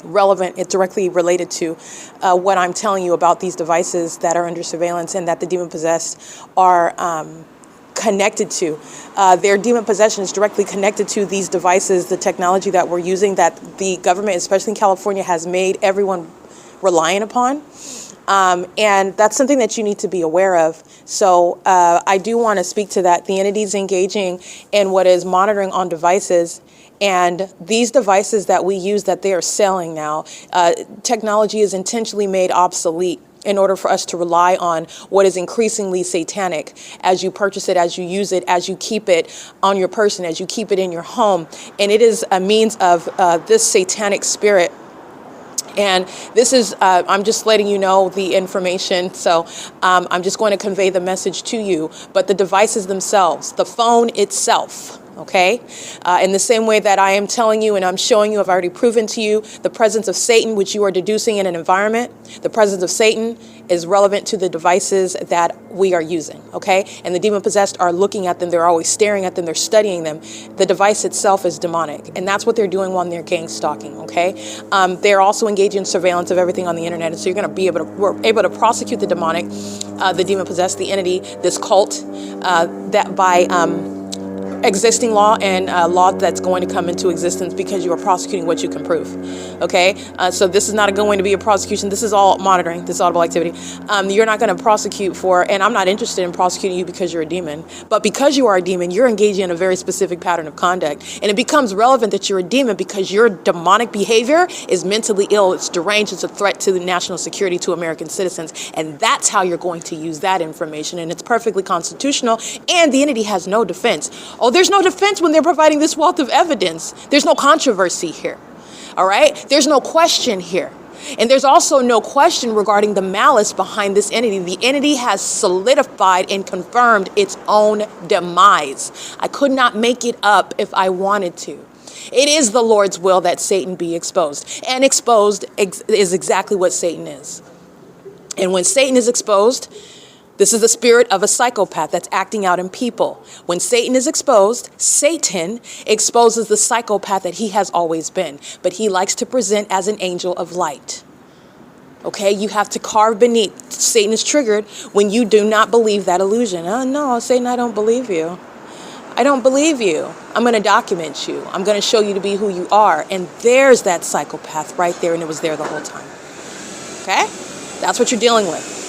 relevant. It's directly related to what I'm telling you about these devices that are under surveillance and that the demon possessed are connected to. Their demon possession is directly connected to these devices, the technology that we're using, that the government, especially in California, has made everyone reliant upon. And that's something that you need to be aware of. So I do want to speak to that. The entity's engaging in what is monitoring on devices. And these devices that we use that they are selling now, technology is intentionally made obsolete in order for us to rely on what is increasingly satanic as you purchase it, as you use it, as you keep it on your person, as you keep it in your home. And it is a means of this satanic spirit. And this is, I'm just letting you know the information. So I'm just going to convey the message to you. But the devices themselves, the phone itself, okay? In the same way that I am telling you and I'm showing you, I've already proven to you the presence of Satan, which you are deducing in an environment. The presence of Satan is relevant to the devices that we are using, okay? And the demon-possessed are looking at them. They're always staring at them. They're studying them. The device itself is demonic, and that's what they're doing when they're gang stalking, okay? They're also engaging in surveillance of everything on the internet, and so you're going to be we're able to prosecute the demonic, the demon-possessed, the entity, this cult, that by existing law and law that's going to come into existence because you are prosecuting what you can prove. Okay, so this is not going to be a prosecution. This is all monitoring, this audible activity. You're not going to prosecute for, and I'm not interested in prosecuting you because you're a demon, but because you are a demon, you're engaging in a very specific pattern of conduct, and it becomes relevant that you're a demon because your demonic behavior is mentally ill, it's deranged, it's a threat to the national security, to American citizens, and that's how you're going to use that information, and it's perfectly constitutional, and the entity has no defense. Oh, there's no defense when they're providing this wealth of evidence. There's no controversy here, all right? There's no question here. And there's also no question regarding the malice behind this entity. The entity has solidified and confirmed its own demise. I could not make it up if I wanted to. It is the Lord's will that Satan be exposed. And exposed is exactly what Satan is. And when Satan is exposed, this is the spirit of a psychopath that's acting out in people. When Satan is exposed, Satan exposes the psychopath that he has always been. But he likes to present as an angel of light. Okay, you have to carve beneath. Satan is triggered when you do not believe that illusion. Oh, no, Satan, I don't believe you. I don't believe you. I'm going to document you. I'm going to show you to be who you are. And there's that psychopath right there, and it was there the whole time. Okay? That's what you're dealing with.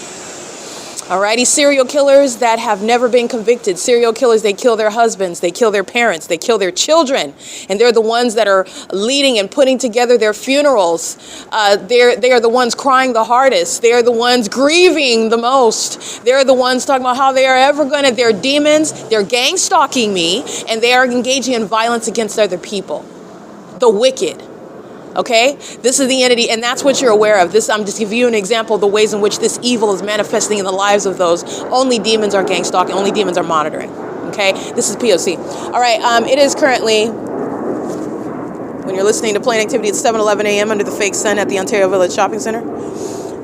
Alrighty, serial killers that have never been convicted. Serial killers, they kill their husbands, they kill their parents, they kill their children. And they're the ones that are leading and putting together their funerals. They are the ones crying the hardest. They are the ones grieving the most. They're the ones talking about how they are ever going to, they're demons, they're gang stalking me, and they are engaging in violence against other people. The wicked. Okay, this is the entity, and that's what you're aware of. This, I'm just giving you an example of the ways in which this evil is manifesting in the lives of those. Only demons are gang stalking. Only demons are monitoring. Okay, this is P.O.C. All right, it is currently, when you're listening to Plain Activity, it's 7:11 a.m. under the fake sun at the Ontario Village Shopping Center.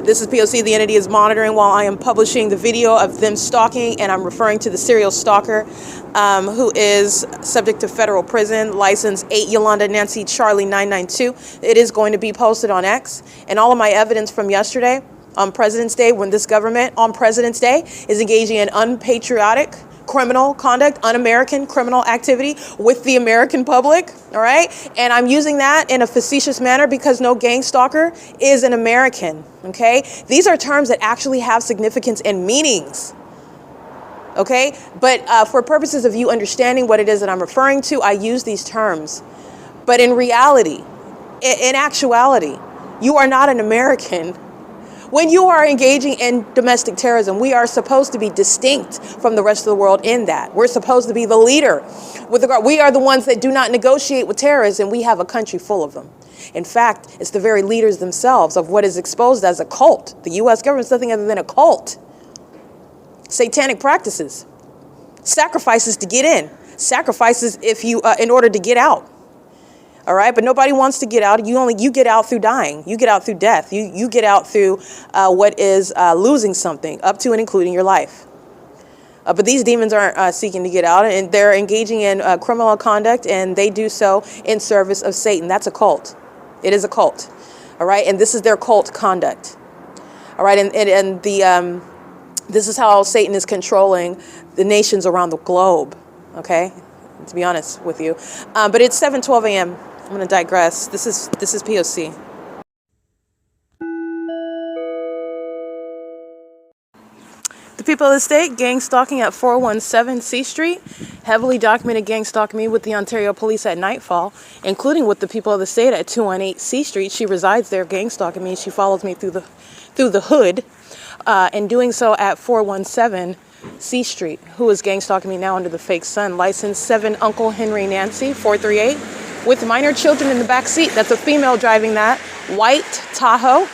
This is P.O.C. The entity is monitoring while I am publishing the video of them stalking, and I'm referring to the serial stalker who is subject to federal prison, license 8 Yolanda Nancy Charlie 992. It is going to be posted on X, and all of my evidence from yesterday on President's Day, when this government on President's Day is engaging in unpatriotic criminal conduct, un-American criminal activity with the American public, all right? And I'm using that in a facetious manner because no gang stalker is an American, okay? These are terms that actually have significance and meanings, okay? But for purposes of you understanding what it is that I'm referring to, I use these terms. But in reality, in actuality, you are not an American. When you are engaging in domestic terrorism, we are supposed to be distinct from the rest of the world in that. We're supposed to be the leader. We are the ones that do not negotiate with terrorists, and we have a country full of them. In fact, it's the very leaders themselves of what is exposed as a cult. The U.S. government is nothing other than a cult. Satanic practices. Sacrifices to get in. Sacrifices in order to get out. All right, but nobody wants to get out. You get out through dying. You get out through death. You get out through what is losing something, up to and including your life. But these demons aren't seeking to get out, and they're engaging in criminal conduct, and they do so in service of Satan. That's a cult. It is a cult. All right, and this is their cult conduct. All right, and this is how Satan is controlling the nations around the globe. Okay, to be honest with you, but it's 7:12 a.m. I'm going to digress. This is P.O.C. The people of the state, gang stalking at 417 C Street. Heavily documented gang stalking me with the Ontario Police at nightfall, including with the people of the state at 218 C Street. She resides there, gang stalking me. She follows me through the hood, and doing so at 417 C Street. Who is gang stalking me now under the fake sun? License 7 Uncle Henry Nancy 438 with minor children in the back seat. That's a female driving that white Tahoe.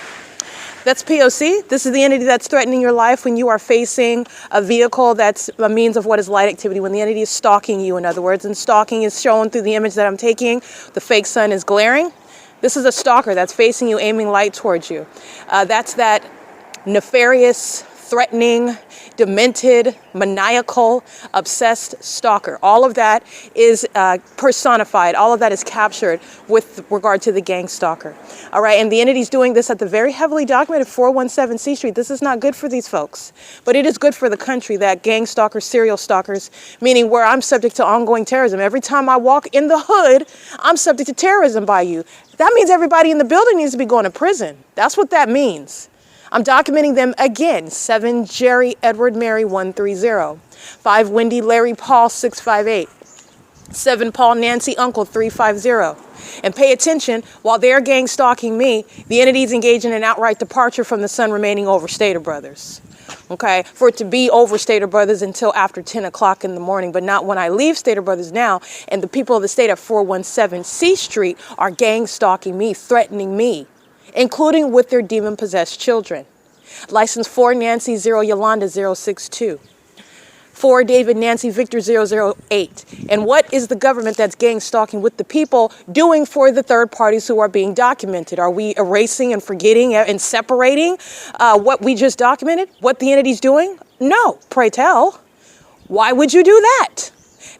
That's P.O.C. This is the entity that's threatening your life when you are facing a vehicle that's a means of what is light activity, when the entity is stalking you, in other words, and stalking is shown through the image that I'm taking. The fake sun is glaring. This is a stalker that's facing you, aiming light towards you. That's that nefarious threatening, demented, maniacal, obsessed stalker. All of that is personified. All of that is captured with regard to the gang stalker. All right, and the entity's doing this at the very heavily documented 417 C Street. This is not good for these folks, but it is good for the country that gang stalkers, serial stalkers, meaning where I'm subject to ongoing terrorism. Every time I walk in the hood, I'm subject to terrorism by you. That means everybody in the building needs to be going to prison. That's what that means. I'm documenting them again. 7 Jerry Edward Mary 130. 5 Wendy Larry Paul 658. 7 Paul Nancy Uncle 350. And pay attention, while they're gang stalking me, the entity's engaged in an outright departure from the sun remaining over Stater Brothers. Okay, for it to be over Stater Brothers until after 10 o'clock in the morning, but not when I leave Stater Brothers now. And the people of the state at 417 C Street are gang stalking me, threatening me, including with their demon-possessed children. License 4 Nancy 0 Yolanda 062. 4 David Nancy Victor 008. And what is the government that's gang stalking with the people doing for the third parties who are being documented? Are we erasing and forgetting and separating what we just documented? What the entity's doing? No, pray tell. Why would you do that?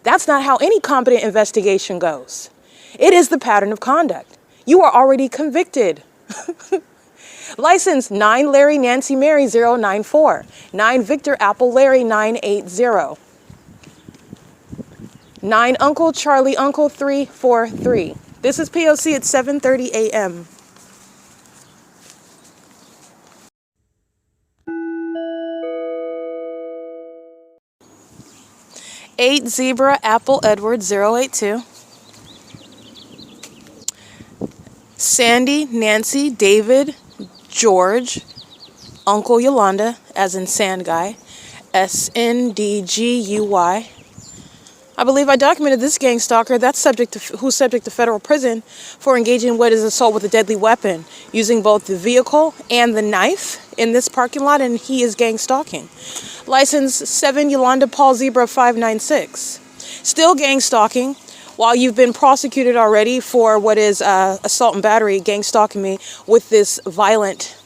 That's not how any competent investigation goes. It is the pattern of conduct. You are already convicted. License 9 Larry Nancy Mary 094. 9 Victor Apple Larry 980. 9 Uncle Charlie Uncle 343. This is P.O.C. at 7:30 a.m. 8 Zebra Apple Edward 082. Sandy Nancy David George, Uncle Yolanda, as in Sand Guy, SNDGUY. I believe I documented this gang stalker who's subject to federal prison for engaging in what is assault with a deadly weapon, using both the vehicle and the knife in this parking lot, and he is gang stalking. License 7 Yolanda Paul Zebra 596. Still gang stalking. While you've been prosecuted already for what is assault and battery, gang stalking me with this violent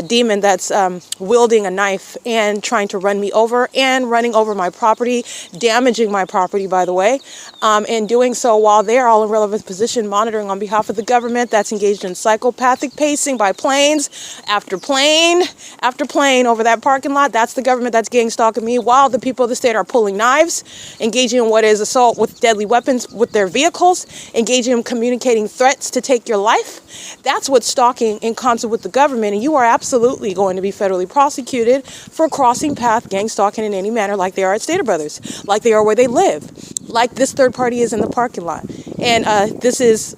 demon that's wielding a knife and trying to run me over and running over my property, damaging my property, by the way, and doing so while they're all in relevant position monitoring on behalf of the government that's engaged in psychopathic pacing by planes after plane after plane over that parking lot. That's the government that's gang stalking me while the people of the state are pulling knives, engaging in what is assault with deadly weapons with their vehicles, engaging in communicating threats to take your life. That's what's stalking in concert with the government, and you are absolutely going to be federally prosecuted for crossing path gang stalking in any manner, like they are at Stater Brothers, like they are where they live, like this third party is in the parking lot. And this is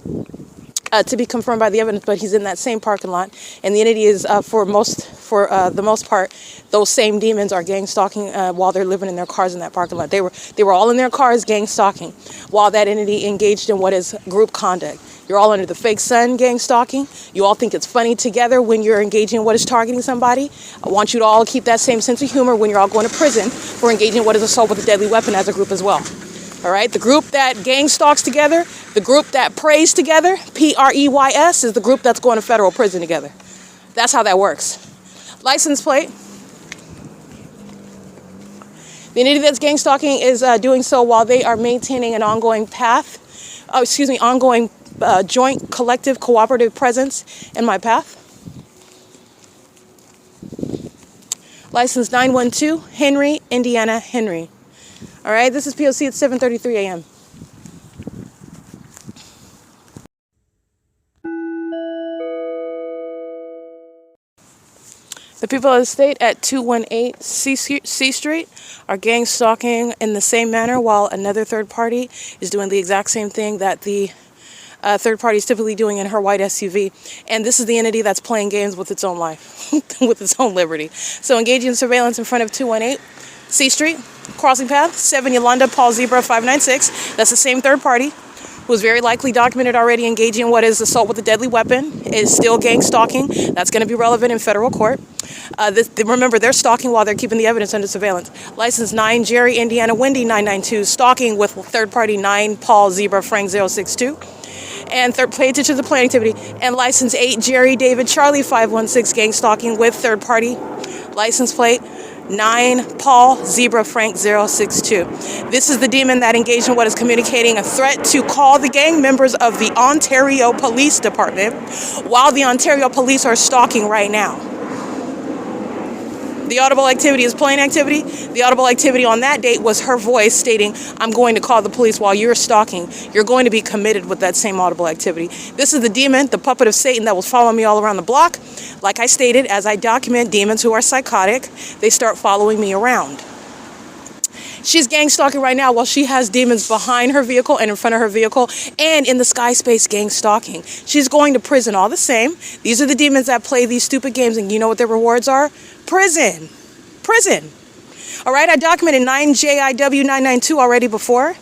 to be confirmed by the evidence, but he's in that same parking lot, and the entity is for the most part, those same demons are gang stalking while they're living in their cars in that parking lot. They were all in their cars gang stalking while that entity engaged in what is group conduct. You're all under the fake sun gang stalking. You all think it's funny together when you're engaging in what is targeting somebody. I want you to all keep that same sense of humor when you're all going to prison for engaging in what is assault with a deadly weapon as a group as well. All right, the group that gang stalks together, the group that prays together, PREYS, is the group that's going to federal prison together. That's how that works. License plate. The entity that's gang stalking is doing so while they are maintaining an ongoing ongoing joint, collective, cooperative presence in my path. License 912, Henry, Indiana, Henry. All right, this is P.O.C. at 7:33 a.m. The people of the state at 218 C Street are gang stalking in the same manner, while another third party is doing the exact same thing that the third party is typically doing in her white SUV. And this is the entity that's playing games with its own life, with its own liberty. So engaging in surveillance in front of 218 C Street, crossing path, 7 Yolanda Paul Zebra 596. That's the same third party who's very likely documented already engaging in what is assault with a deadly weapon, is still gang stalking. That's going to be relevant in federal court. Remember, they're stalking while they're keeping the evidence under surveillance. License 9 Jerry Indiana Wendy 992, stalking with third party 9 Paul Zebra Frank 062. and pay attention to the plan activity, and license 8 Jerry David Charlie 516 gang stalking with third party, license plate 9 Paul Zebra Frank 062. This is the demon that engaged in what is communicating a threat to call the gang members of the Ontario Police Department while the Ontario Police are stalking right now. The audible activity is plain activity. The audible activity on that date was her voice stating, I'm going to call the police while you're stalking. You're going to be committed with that same audible activity. This is the demon, the puppet of Satan that will follow me all around the block. Like I stated, as I document demons who are psychotic, they start following me around. She's gang stalking right now while she has demons behind her vehicle and in front of her vehicle and in the sky space gang stalking. She's going to prison all the same. These are the demons that play these stupid games, and you know what their rewards are? Prison. Prison. All right, I documented 9JIW992 already before.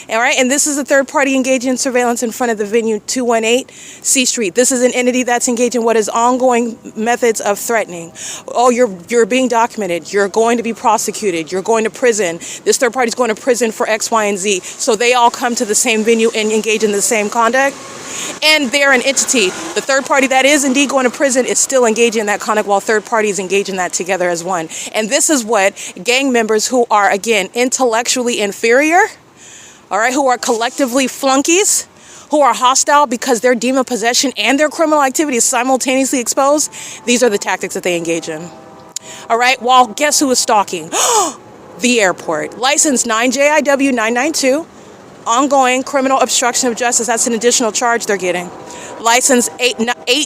All right, and this is a third party engaging in surveillance in front of the venue 218 C Street. This is an entity that's engaged in what is ongoing methods of threatening. Oh, you're being documented. You're going to be prosecuted. You're going to prison. This third party is going to prison for X, Y, and Z. So they all come to the same venue and engage in the same conduct. And they're an entity. The third party that is indeed going to prison is still engaging in that conduct while third parties engage in that together as one. And this is what gang members who are, again, intellectually inferior, all right, who are collectively flunkies, who are hostile because their demon possession and their criminal activity is simultaneously exposed, these are the tactics that they engage in. All right, well, guess who is stalking? The airport. License 9JIW992, ongoing criminal obstruction of justice. That's an additional charge they're getting. License 8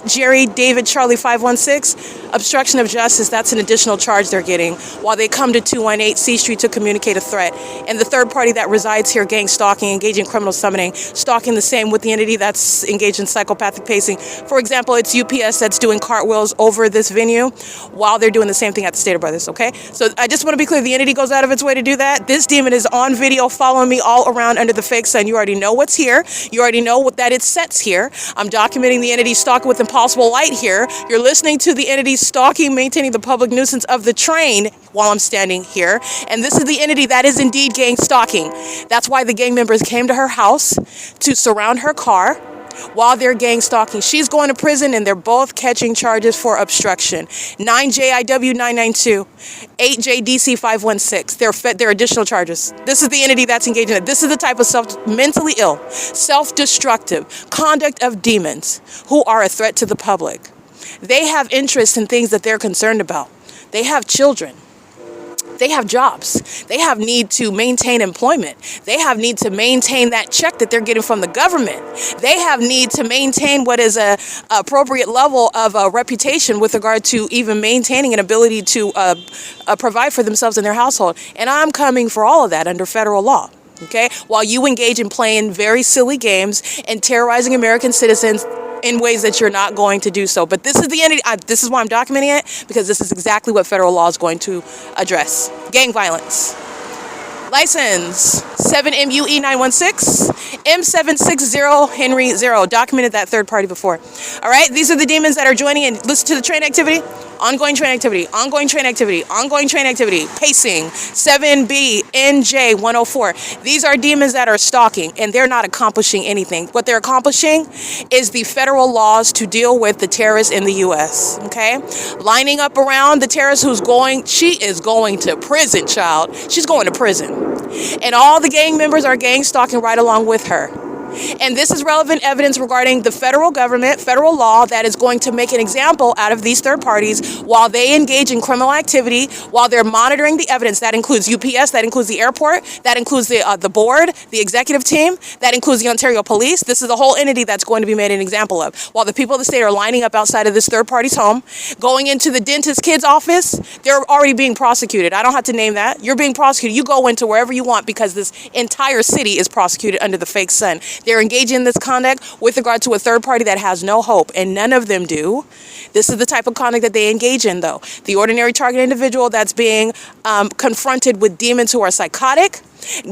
Jerry David Charlie 516, obstruction of justice. That's an additional charge they're getting while they come to 218 C Street to communicate a threat. And the third party that resides here, gang stalking, engaging in criminal summoning, stalking the same with the entity that's engaged in psychopathic pacing. For example, it's UPS that's doing cartwheels over this venue while they're doing the same thing at the Stater Brothers, okay? So I just want to be clear, the entity goes out of its way to do that. This demon is on video following me all around under the fake sun. You already know what's here. You already know what that it sets here. I'm documenting the entity stalking with impossible light here. You're listening to the entity stalking, maintaining the public nuisance of the train while I'm standing here. And this is the entity that is indeed gang stalking. That's why the gang members came to her house to surround her car while they're gang stalking. She's going to prison and they're both catching charges for obstruction. 9JIW992, 8JDC516. They're additional charges. This is the entity that's engaged in it. This is the type of mentally ill, self-destructive conduct of demons who are a threat to the public. They have interests in things that they're concerned about. They have children. They have jobs. They have need to maintain employment. They have need to maintain that check that they're getting from the government. They have need to maintain what is a appropriate level of reputation with regard to even maintaining an ability to provide for themselves and their household. And I'm coming for all of that under federal law. Okay, while you engage in playing very silly games and terrorizing American citizens in ways that you're not going to do so. But this is the entity. This is why I'm documenting it, because this is exactly what federal law is going to address. Gang violence. License 7MUE916, M760 Henry 0. Documented that third party before. All right, these are the demons that are joining in. Listen to the train activity. Ongoing train activity, ongoing train activity, ongoing train activity, pacing, 7BNJ104. These are demons that are stalking, and they're not accomplishing anything. What they're accomplishing is the federal laws to deal with the terrorists in the U.S., okay? Lining up around the terrorist she is going to prison, child. She's going to prison. And all the gang members are gang stalking right along with her. And this is relevant evidence regarding the federal government, federal law that is going to make an example out of these third parties while they engage in criminal activity, while they're monitoring the evidence. That includes UPS, that includes the airport, that includes the board, the executive team, that includes the Ontario Police. This is the whole entity that's going to be made an example of. While the people of the state are lining up outside of this third party's home, going into the dentist kid's office, they're already being prosecuted. I don't have to name that. You're being prosecuted. You go into wherever you want because this entire city is prosecuted under the fake sun. They're engaging in this conduct with regard to a third party that has no hope, and none of them do. This is the type of conduct that they engage in, though. The ordinary target individual that's being confronted with demons who are psychotic,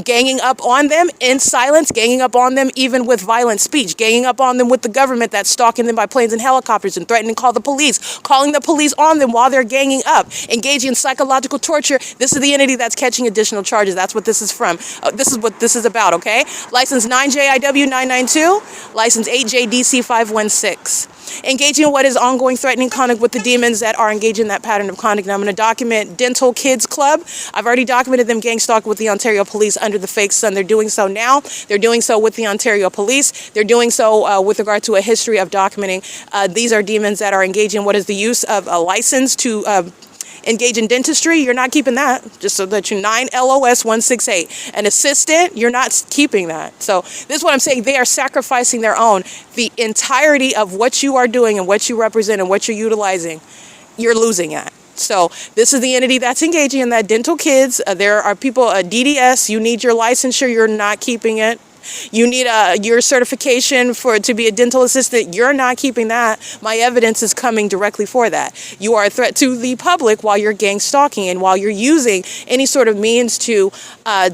Ganging up on them in silence, ganging up on them even with violent speech, ganging up on them with the government that's stalking them by planes and helicopters and threatening to call the police, calling the police on them while they're ganging up, engaging in psychological torture. This is the entity that's catching additional charges. That's what this is from. This is what this is about, okay? License 9JIW 992, license 8JDC 516. Engaging in what is ongoing threatening conduct with the demons that are engaged in that pattern of conduct. Now I'm going to document Dental Kids Club. I've already documented them gang stalk with the Ontario Police under the fake sun. They're doing so now. They're doing so with the Ontario Police. They're doing so with regard to a history of documenting. These are demons that are engaging in what is the use of a license to engage in dentistry. You're not keeping that, just so that you 9 LOS 168. An assistant, you're not keeping that. So this is what I'm saying. They are sacrificing their own. The entirety of what you are doing and what you represent and what you're utilizing, you're losing at. So this is the entity that's engaging in that. Dental Kids. There are people, DDS, you need your licensure, you're not keeping it. You need your certification to be a dental assistant. You're not keeping that. My evidence is coming directly for that. You are a threat to the public while you're gang stalking and while you're using any sort of means to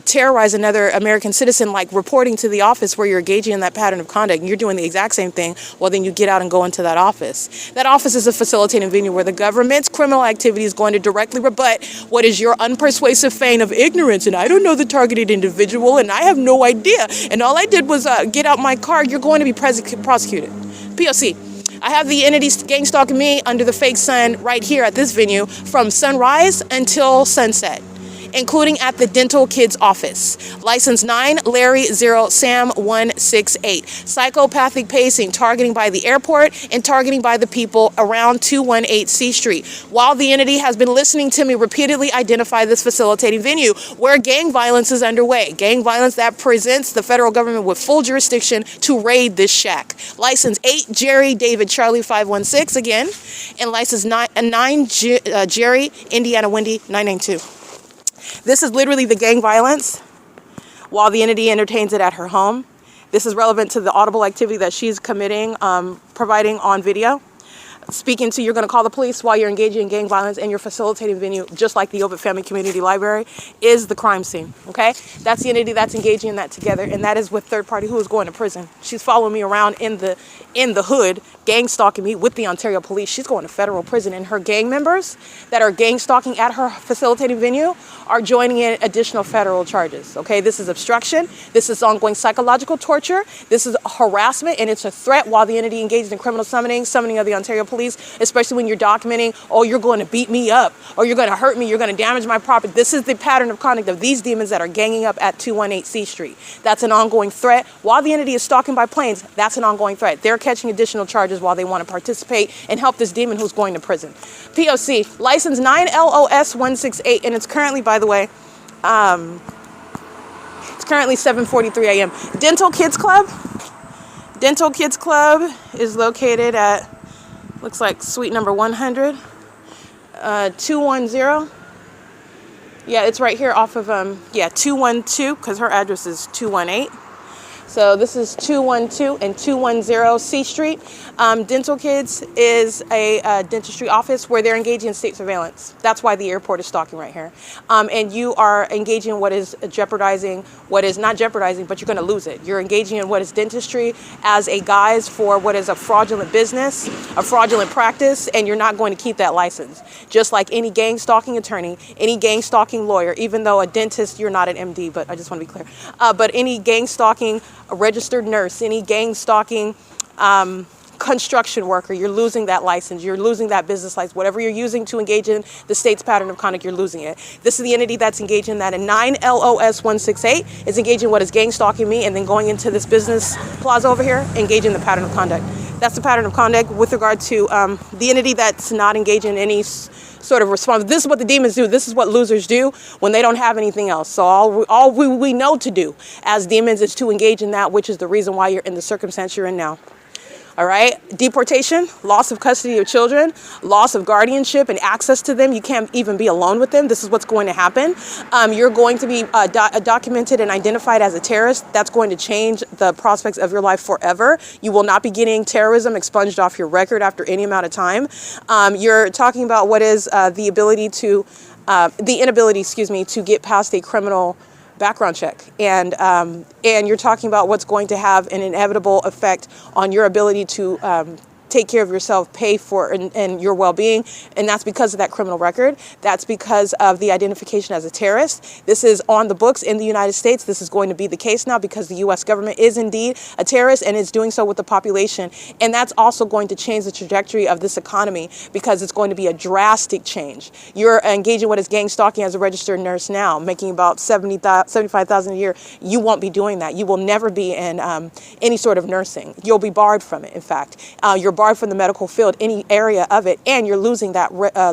terrorize another American citizen, like reporting to the office where you're engaging in that pattern of conduct. And you're doing the exact same thing. Well, then you get out and go into that office. That office is a facilitating venue where the government's criminal activity is going to directly rebut what is your unpersuasive feign of ignorance. And I don't know the targeted individual, and I have no idea. And all I did was get out my car. You're going to be prosecuted. P.O.C. I have the entities gang stalking me under the fake sun right here at this venue from sunrise until sunset, including at the Dental Kids office. License 9 Larry 0 Sam 168. Psychopathic pacing, targeting by the airport and targeting by the people around 218 C Street. While the entity has been listening to me repeatedly identify this facilitating venue where gang violence is underway. Gang violence that presents the federal government with full jurisdiction to raid this shack. License 8 Jerry David Charlie 516 again. And license 9 Jerry Indiana Wendy 992. This is literally the gang violence while the entity entertains it at her home. This is relevant to the audible activity that she's committing, providing on video. Speaking to, you're going to call the police while you're engaging in gang violence, and your facilitating venue, just like the OVITT Family Community Library, is the crime scene, okay? That's the entity that's engaging in that together, and that is with third party who is going to prison. She's following me around in the hood, gang stalking me with the Ontario Police. She's going to federal prison, and her gang members that are gang stalking at her facilitating venue are joining in additional federal charges, okay? This is obstruction. This is ongoing psychological torture. This is harassment, and it's a threat while the entity engaged in criminal summoning of the Ontario Police, especially when you're documenting, oh, you're going to beat me up, or you're going to hurt me, you're going to damage my property. This is the pattern of conduct of these demons that are ganging up at 218 C Street. That's an ongoing threat. While the entity is stalking by planes, that's an ongoing threat. They're catching additional charges while they want to participate and help this demon who's going to prison. P.O.C. License 9 LOS 168, and it's currently, by the way, it's currently 7:43 a.m. Dental Kids Club. Dental Kids Club is located at, looks like suite number 100, 210. Yeah, it's right here off of, 212, because her address is 218. So this is 212 and 210 C Street. Dental Kids is a dentistry office where they're engaging in state surveillance. That's why the airport is stalking right here. And you are engaging in what is jeopardizing, what is not jeopardizing, but you're going to lose it. You're engaging in what is dentistry as a guise for what is a fraudulent business, a fraudulent practice, and you're not going to keep that license. Just like any gang stalking attorney, any gang stalking lawyer, even though a dentist, you're not an MD, but I just want to be clear. But any gang stalking, a registered nurse, any gang stalking construction worker, you're losing that license, you're losing that business license. Whatever you're using to engage in the state's pattern of conduct, you're losing it. This is the entity that's engaged in that. And 9 LOS 168 is engaging what is gang stalking me and then going into this business plaza over here, engaging the pattern of conduct. That's the pattern of conduct with regard to the entity that's not engaging in any sort of response. This is what the demons do. This is what losers do when they don't have anything else. So all we know to do as demons is to engage in that, which is the reason why you're in the circumstance you're in now. All right, deportation, loss of custody of children, loss of guardianship and access to them. You can't even be alone with them. This is what's going to happen. You're going to be documented and identified as a terrorist. That's going to change the prospects of your life forever. You will not be getting terrorism expunged off your record after any amount of time. You're talking about what is the inability, to get past a criminal background check. And you're talking about what's going to have an inevitable effect on your ability to take care of yourself, pay for and your well-being, and that's because of that criminal record. That's because of the identification as a terrorist. This is on the books in the United States. This is going to be the case now because the U.S. government is indeed a terrorist and is doing so with the population. And that's also going to change the trajectory of this economy because it's going to be a drastic change. You're engaging what is gang stalking as a registered nurse now, making about $75,000 a year. You won't be doing that. You will never be in any sort of nursing. You'll be barred from it, in fact. You're barred from the medical field, any area of it, and you're losing that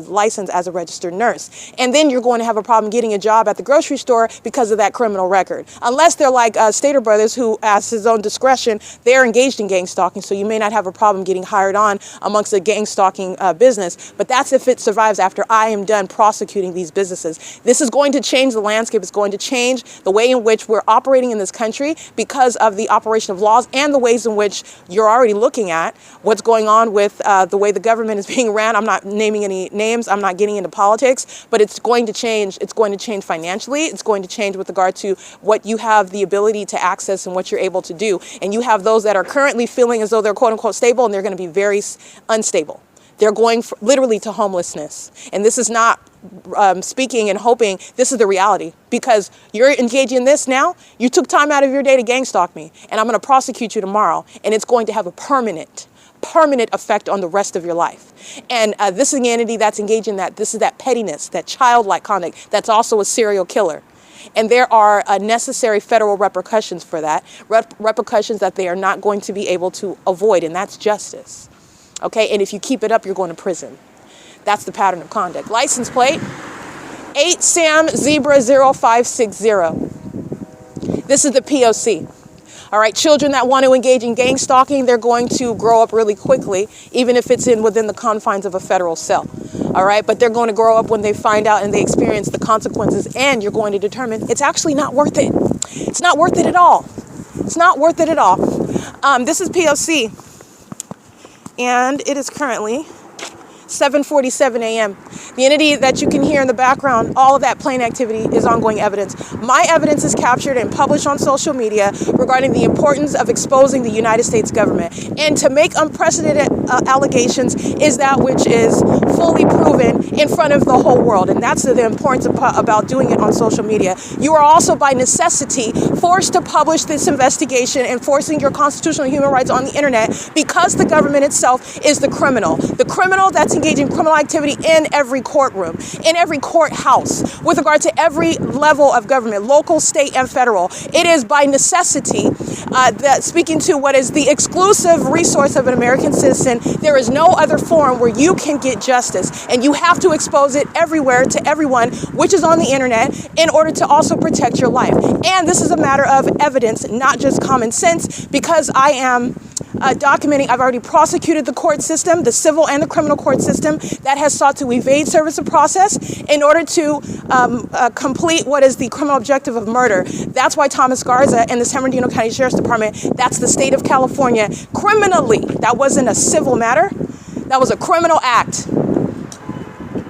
license as a registered nurse. And then you're going to have a problem getting a job at the grocery store because of that criminal record. Unless they're like Stater Brothers, who, as his own discretion, they're engaged in gang stalking, so you may not have a problem getting hired on amongst the gang stalking business. But that's if it survives after I am done prosecuting these businesses. This is going to change the landscape. It's going to change the way in which we're operating in this country because of the operation of laws and the ways in which you're already looking at what's going on with the way the government is being ran. I'm not naming any names. I'm not getting into politics, but it's going to change. It's going to change financially. It's going to change with regard to what you have the ability to access and what you're able to do. And you have those that are currently feeling as though they're quote unquote stable, and they're going to be very unstable. They're going literally to homelessness. And this is not speaking and hoping. This is the reality, because you're engaging in this now. You took time out of your day to gang stalk me, and I'm going to prosecute you tomorrow, and it's going to have a permanent effect on the rest of your life. And this is an entity that's engaged in that. This is that pettiness, that childlike conduct. That's also a serial killer. And there are necessary federal repercussions for that, repercussions that they are not going to be able to avoid, and that's justice. Okay, and if you keep it up, you're going to prison. That's the pattern of conduct. License plate 8 Sam Zebra 0560. This is the P.O.C. All right, children that want to engage in gang stalking, they're going to grow up really quickly, even if it's within the confines of a federal cell. All right, but they're going to grow up when they find out and they experience the consequences, and you're going to determine it's actually not worth it. It's not worth it at all. It's not worth it at all. This is P.O.C. and it is currently 7:47 a.m. The entity that you can hear in the background, all of that plane activity is ongoing evidence. My evidence is captured and published on social media regarding the importance of exposing the United States government. And to make unprecedented allegations is that which is fully proven in front of the whole world. And that's the importance about doing it on social media. You are also by necessity forced to publish this investigation, enforcing your constitutional human rights on the internet, because the government itself is the criminal. The criminal that's engaging in criminal activity in every courtroom, in every courthouse, with regard to every level of government, local, state, and federal. It is by necessity that speaking to what is the exclusive resource of an American citizen, there is no other forum where you can get justice, and you have to expose it everywhere to everyone, which is on the internet, in order to also protect your life. And this is a matter of evidence, not just common sense, because I am documenting. I've already prosecuted the court system, the civil and the criminal court system, that has sought to evade service of process in order to complete what is the criminal objective of murder. That's why Thomas Garza and the San Bernardino County Sheriff's Department, that's the state of California, criminally, that wasn't a civil matter, that was a criminal act,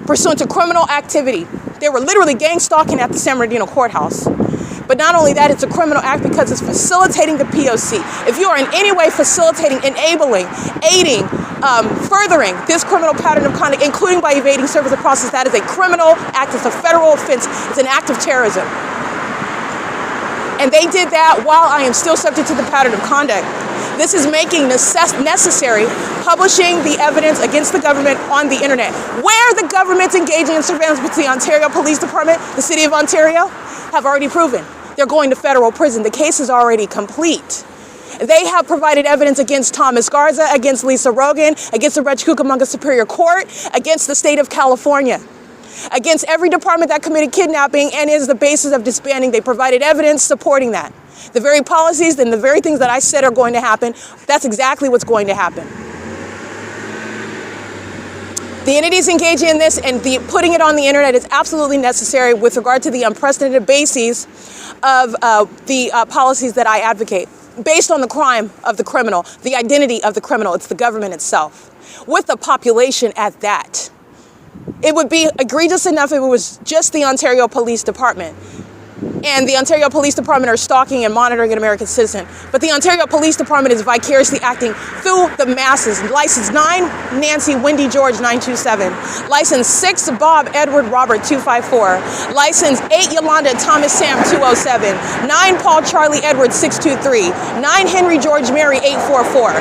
pursuant to criminal activity. They were literally gang stalking at the San Bernardino courthouse. But not only that, it's a criminal act because it's facilitating the P.O.C. If you are in any way facilitating, enabling, aiding, furthering this criminal pattern of conduct, including by evading service of process, that is a criminal act. It's a federal offense. It's an act of terrorism. And they did that while I am still subject to the pattern of conduct. This is making necessary publishing the evidence against the government on the internet, where the government's engaging in surveillance with the Ontario Police Department, the City of Ontario, have already proven. They're going to federal prison. The case is already complete. They have provided evidence against Thomas Garza, against Lisa Rogan, against the Red Cucamonga Superior Court, against the state of California, against every department that committed kidnapping and is the basis of disbanding. They provided evidence supporting that. The very policies and the very things that I said are going to happen, that's exactly what's going to happen. The entities engaging in this and putting it on the internet is absolutely necessary with regard to the unprecedented bases of the policies that I advocate, based on the crime of the criminal, the identity of the criminal. It's the government itself, with the population at that. It would be egregious enough if it was just the Ontario Police Department. and the Ontario Police Department are stalking and monitoring an American citizen. But the Ontario Police Department is vicariously acting through the masses. License 9, Nancy Wendy George 927. License 6, Bob Edward Robert 254. License 8, Yolanda Thomas Sam 207. 9, Paul Charlie Edward 623. 9, Henry George Mary 844.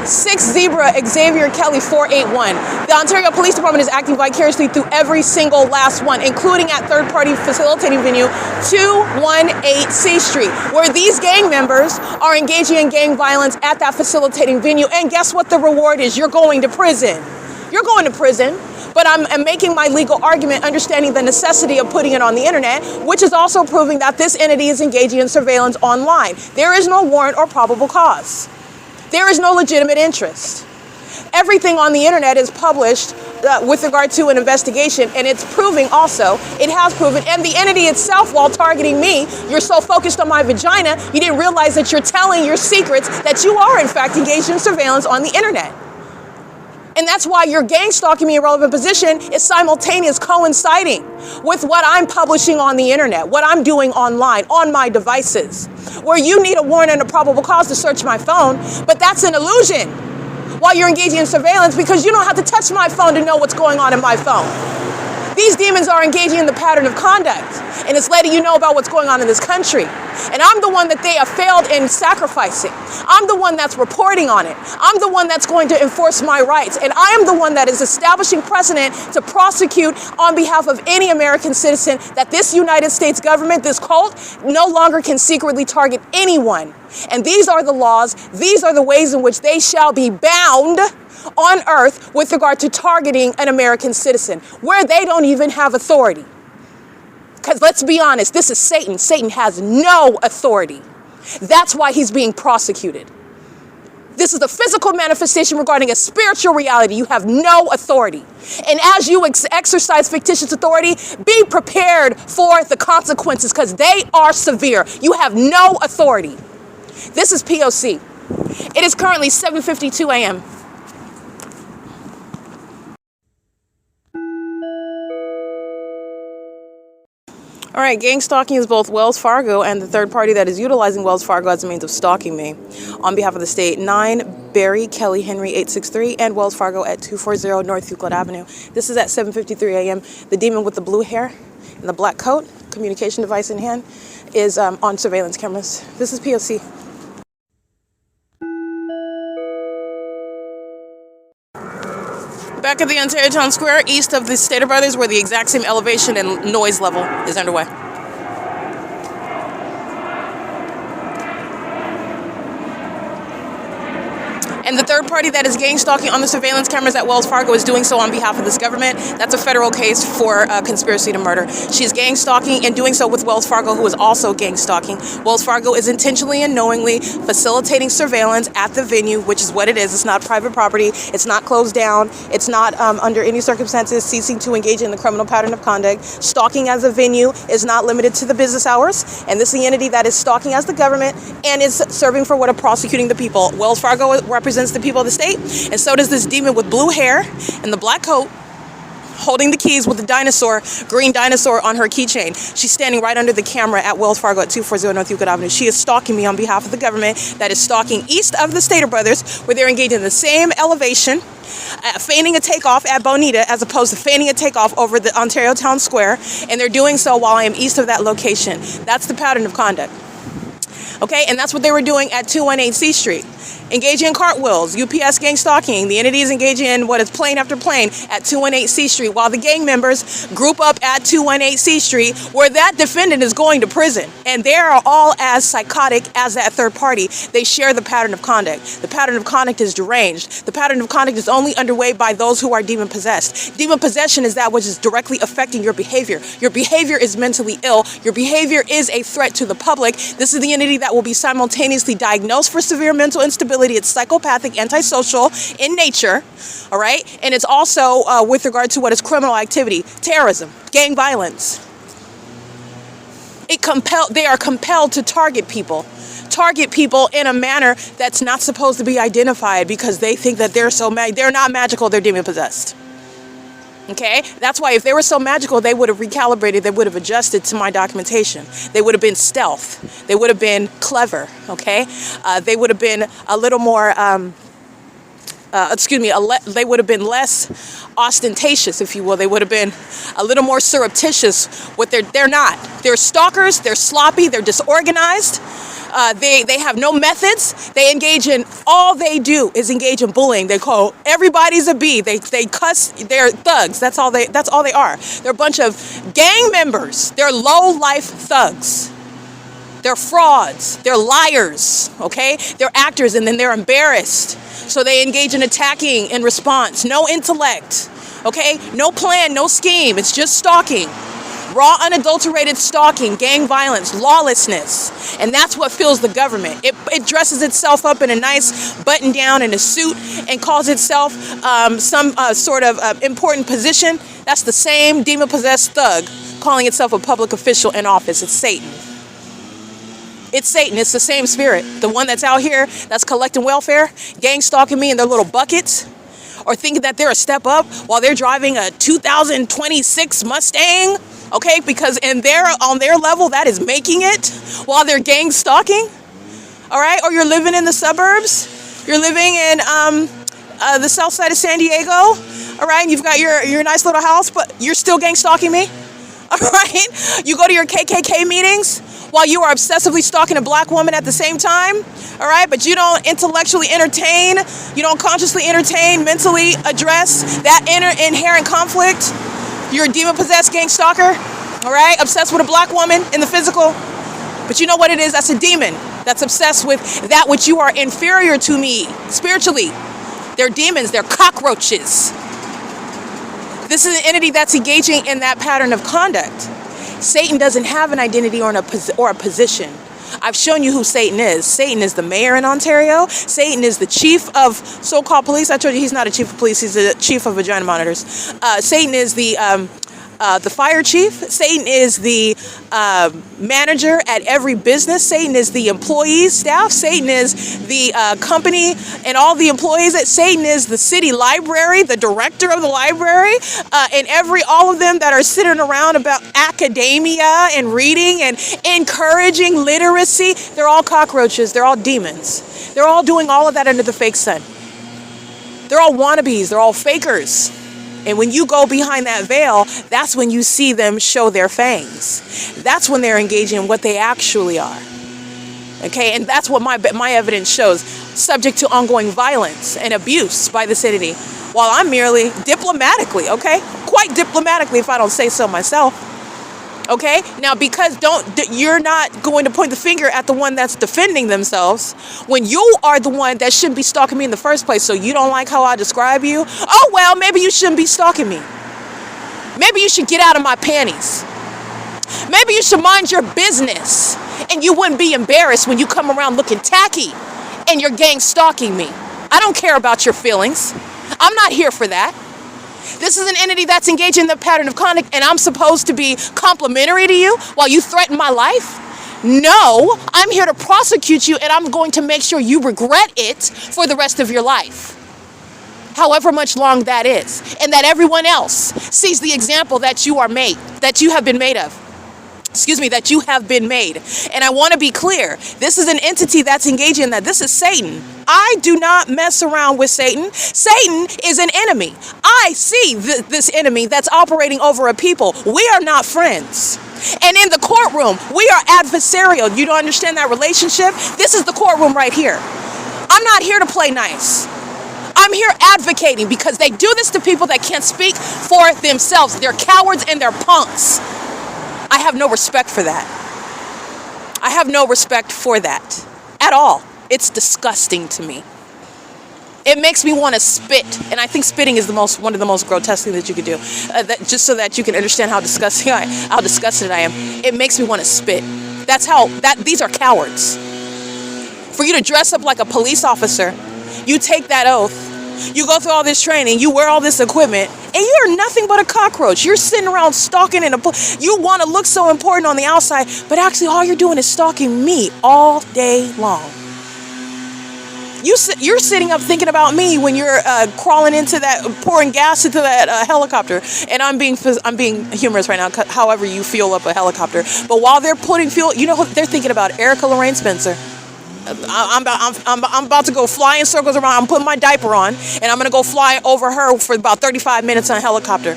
6, Zebra Xavier Kelly 481. The Ontario Police Department is acting vicariously through every single last one, including at third-party facilitating venue 218 C Street, where these gang members are engaging in gang violence at that facilitating venue. And guess what the reward is? You're going to prison. You're going to prison. But I'm making my legal argument, understanding the necessity of putting it on the internet, which is also proving that this entity is engaging in surveillance online. There is no warrant or probable cause. There is no legitimate interest. Everything on the internet is published with regard to an investigation, and it's proving also, it has proven, and the entity itself, while targeting me, you're so focused on my vagina, you didn't realize that you're telling your secrets that you are in fact engaged in surveillance on the internet. And that's why your gang stalking me in relevant position is simultaneous coinciding with what I'm publishing on the internet, what I'm doing online, on my devices, where you need a warrant and a probable cause to search my phone, but that's an illusion while you're engaging in surveillance because you don't have to touch my phone to know what's going on in my phone. These demons are engaging in the pattern of conduct, and it's letting you know about what's going on in this country. And I'm the one that they have failed in sacrificing. I'm the one that's reporting on it. I'm the one that's going to enforce my rights. And I am the one that is establishing precedent to prosecute on behalf of any American citizen that this United States government, this cult, no longer can secretly target anyone. And these are the laws. These are the ways in which they shall be bound on earth with regard to targeting an American citizen, where they don't even have authority. Because let's be honest, this is Satan. Satan has no authority. That's why he's being prosecuted. This is the physical manifestation regarding a spiritual reality. You have no authority. And as you exercise fictitious authority, be prepared for the consequences because they are severe. You have no authority. This is P.O.C. It is currently 7:52 a.m. All right, gang stalking is both Wells Fargo and the third party that is utilizing Wells Fargo as a means of stalking me. On behalf of the state, 9 Barry Kelly Henry 863 and Wells Fargo at 240 North Euclid Avenue. This is at 7:53 a.m. The demon with the blue hair and the black coat, communication device in hand, is on surveillance cameras. This is P.O.C. Back at the Ontario Town Square, east of the Stater Brothers, where the exact same elevation and noise level is underway. And the third party that is gang stalking on the surveillance cameras at Wells Fargo is doing so on behalf of this government. That's a federal case for conspiracy to murder. She's gang stalking and doing so with Wells Fargo, who is also gang stalking. Wells Fargo is intentionally and knowingly facilitating surveillance at the venue, which is what it is. It's not private property. It's not closed down. It's not under any circumstances ceasing to engage in the criminal pattern of conduct. Stalking as a venue is not limited to the business hours. And this is the entity that is stalking as the government and is serving for what are prosecuting the people. Wells Fargo represents the people of the state, and so does this demon with blue hair and the black coat, holding the keys with the dinosaur, green dinosaur on her keychain. She's standing right under the camera at Wells Fargo at 240 North Euclid Avenue. She is stalking me on behalf of the government that is stalking east of the Stater Brothers, where they're engaged in the same elevation, feigning a takeoff at Bonita as opposed to feigning a takeoff over the Ontario Town Square, and they're doing so while I am east of that location. That's the pattern of conduct. Okay, and that's what they were doing at 218 C Street. Engaging in cartwheels, UPS gang stalking. The entity is engaging in what is plane after plane at 218 C Street, while the gang members group up at 218 C Street, where that defendant is going to prison. And they are all as psychotic as that third party. They share the pattern of conduct. The pattern of conduct is deranged. The pattern of conduct is only underway by those who are demon possessed. Demon possession is that which is directly affecting your behavior. Your behavior is mentally ill. Your behavior is a threat to the public. This is the entity that will be simultaneously diagnosed for severe mental instability. It's psychopathic, antisocial in nature, all right? And it's also with regard to what is criminal activity, terrorism, gang violence. They are compelled to target people in a manner that's not supposed to be identified because they think that they're so they're not magical, they're demon possessed. Okay, that's why if they were so magical, they would have recalibrated, they would have adjusted to my documentation. They would have been stealth. They would have been clever, okay? They would have been a little more, they would have been less ostentatious, if you will. They would have been a little more surreptitious. They're not. They're stalkers, they're sloppy, they're disorganized. They have no methods. They engage in, all they do is engage in bullying. They call everybody's a bee. They cuss. They're thugs. That's all they are. They're a bunch of gang members. They're low life thugs. They're frauds. They're liars. Okay? They're actors, and then they're embarrassed. So they engage in attacking in response. No intellect. Okay? No plan, no scheme. It's just stalking. Raw, unadulterated stalking, gang violence, lawlessness. And that's what fuels the government. It dresses itself up in a nice button down and a suit and calls itself some sort of important position. That's the same demon-possessed thug calling itself a public official in office. It's Satan. It's Satan. It's the same spirit. The one that's out here that's collecting welfare, gang stalking me in their little buckets, or thinking that they're a step up while they're driving a 2026 Mustang. Okay, because on their level, that is making it while they're gang stalking. All right, or you're living in the suburbs. You're living in the south side of San Diego. All right, and you've got your nice little house, but you're still gang stalking me. All right, you go to your KKK meetings while you are obsessively stalking a black woman at the same time. All right, but you don't intellectually entertain, you don't consciously entertain, mentally address that inherent conflict. You're a demon-possessed gang stalker, all right? Obsessed with a black woman in the physical. But you know what it is? That's a demon that's obsessed with that which you are inferior to me spiritually. They're demons. They're cockroaches. This is an entity that's engaging in that pattern of conduct. Satan doesn't have an identity or a position. I've shown you who Satan is. Satan is the mayor in Ontario. Satan is the chief of so-called police. I told you he's not a chief of police. He's the chief of vagina monitors. Satan is the fire chief. Satan is the manager at every business. Satan is the employees, staff. Satan is the company and all the employees. Satan is the city library, the director of the library, and all of them that are sitting around about academia and reading and encouraging literacy. They're all cockroaches. They're all demons. They're all doing all of that under the fake sun. They're all wannabes. They're all fakers. And when you go behind that veil, that's when you see them show their fangs. That's when they're engaging in what they actually are. Okay, and that's what my evidence shows, subject to ongoing violence and abuse by the city, while I'm merely diplomatically, okay, quite diplomatically if I don't say so myself. Okay, now because you're not going to point the finger at the one that's defending themselves when you are the one that shouldn't be stalking me in the first place. So you don't like how I describe you? Oh, well, maybe you shouldn't be stalking me. Maybe you should get out of my panties. Maybe you should mind your business and you wouldn't be embarrassed when you come around looking tacky and you're gang stalking me. I don't care about your feelings. I'm not here for that. This is an entity that's engaged in the pattern of conduct, and I'm supposed to be complimentary to you while you threaten my life? No, I'm here to prosecute you, and I'm going to make sure you regret it for the rest of your life. However much long that is, and that everyone else sees the example that you have been made of. That you have been made. And I want to be clear, this is an entity that's engaging in that. This is Satan. I do not mess around with Satan. Satan is an enemy. I see this enemy that's operating over a people. We are not friends. And in the courtroom, we are adversarial. You don't understand that relationship? This is the courtroom right here. I'm not here to play nice. I'm here advocating because they do this to people that can't speak for themselves. They're cowards and they're punks. I have no respect for that. I have no respect for that at all. It's disgusting to me. It makes me want to spit, and I think spitting is one of the most grotesque things that you could do. Just so that you can understand how disgusted I am. It makes me want to spit. These are cowards. For you to dress up like a police officer, you take that oath. You go through all this training, you wear all this equipment, and you're nothing but a cockroach. You're sitting around stalking you want to look so important on the outside, but actually all you're doing is stalking me all day long. You're sitting up thinking about me when you're crawling into that, pouring gas into that helicopter. And I'm being humorous right now, however you fuel up a helicopter. But while they're putting fuel, you know, they're thinking about Erica Lorraine Spencer. I'm about to go fly in circles around. I'm putting my diaper on, and I'm going to go fly over her for about 35 minutes on a helicopter.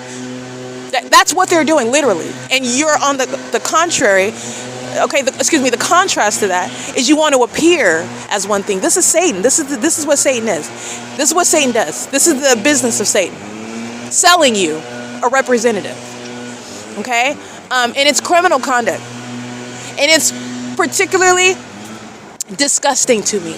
That's what they're doing, literally. And you're on the contrary. Okay, the contrast to that is you want to appear as one thing. This is Satan. This is what Satan is. This is what Satan does. This is the business of Satan. Selling you a representative. Okay? And it's criminal conduct. And it's particularly disgusting to me.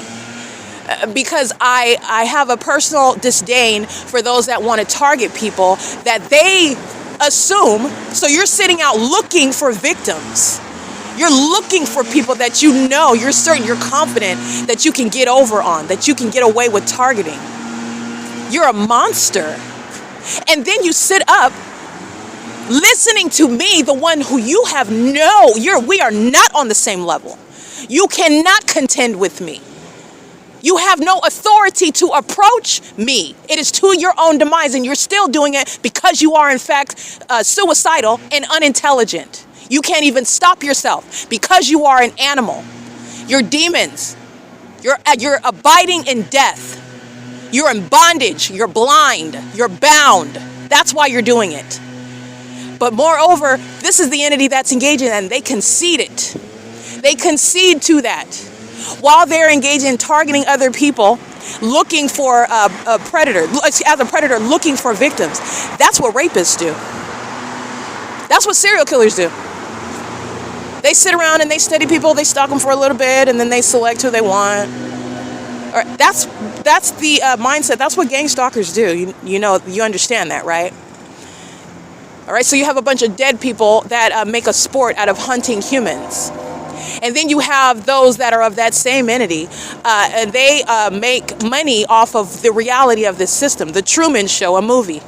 Because I have a personal disdain for those that want to target people that they assume. So you're sitting out looking for victims. You're looking for people that you know, you're certain, you're confident that you can get over on, that you can get away with targeting. You're a monster. And then you sit up listening to me, the one who you have we are not on the same level. You cannot contend with me. You have no authority to approach me. It is to your own demise, and you're still doing it because you are in fact suicidal and unintelligent. You can't even stop yourself because you are an animal. You're demons. You're abiding in death. You're in bondage. You're blind. You're bound. That's why you're doing it. But moreover, this is the entity that's engaging, and they concede it. They concede to that. While they're engaged in targeting other people, looking for a predator, as a predator, looking for victims. That's what rapists do. That's what serial killers do. They sit around and they study people, they stalk them for a little bit, and then they select who they want. Or that's the mindset. That's what gang stalkers do. You know, you understand that, right? All right, so you have a bunch of dead people that make a sport out of hunting humans. And then you have those that are of that same entity, and they make money off of the reality of this system. The Truman Show, a movie.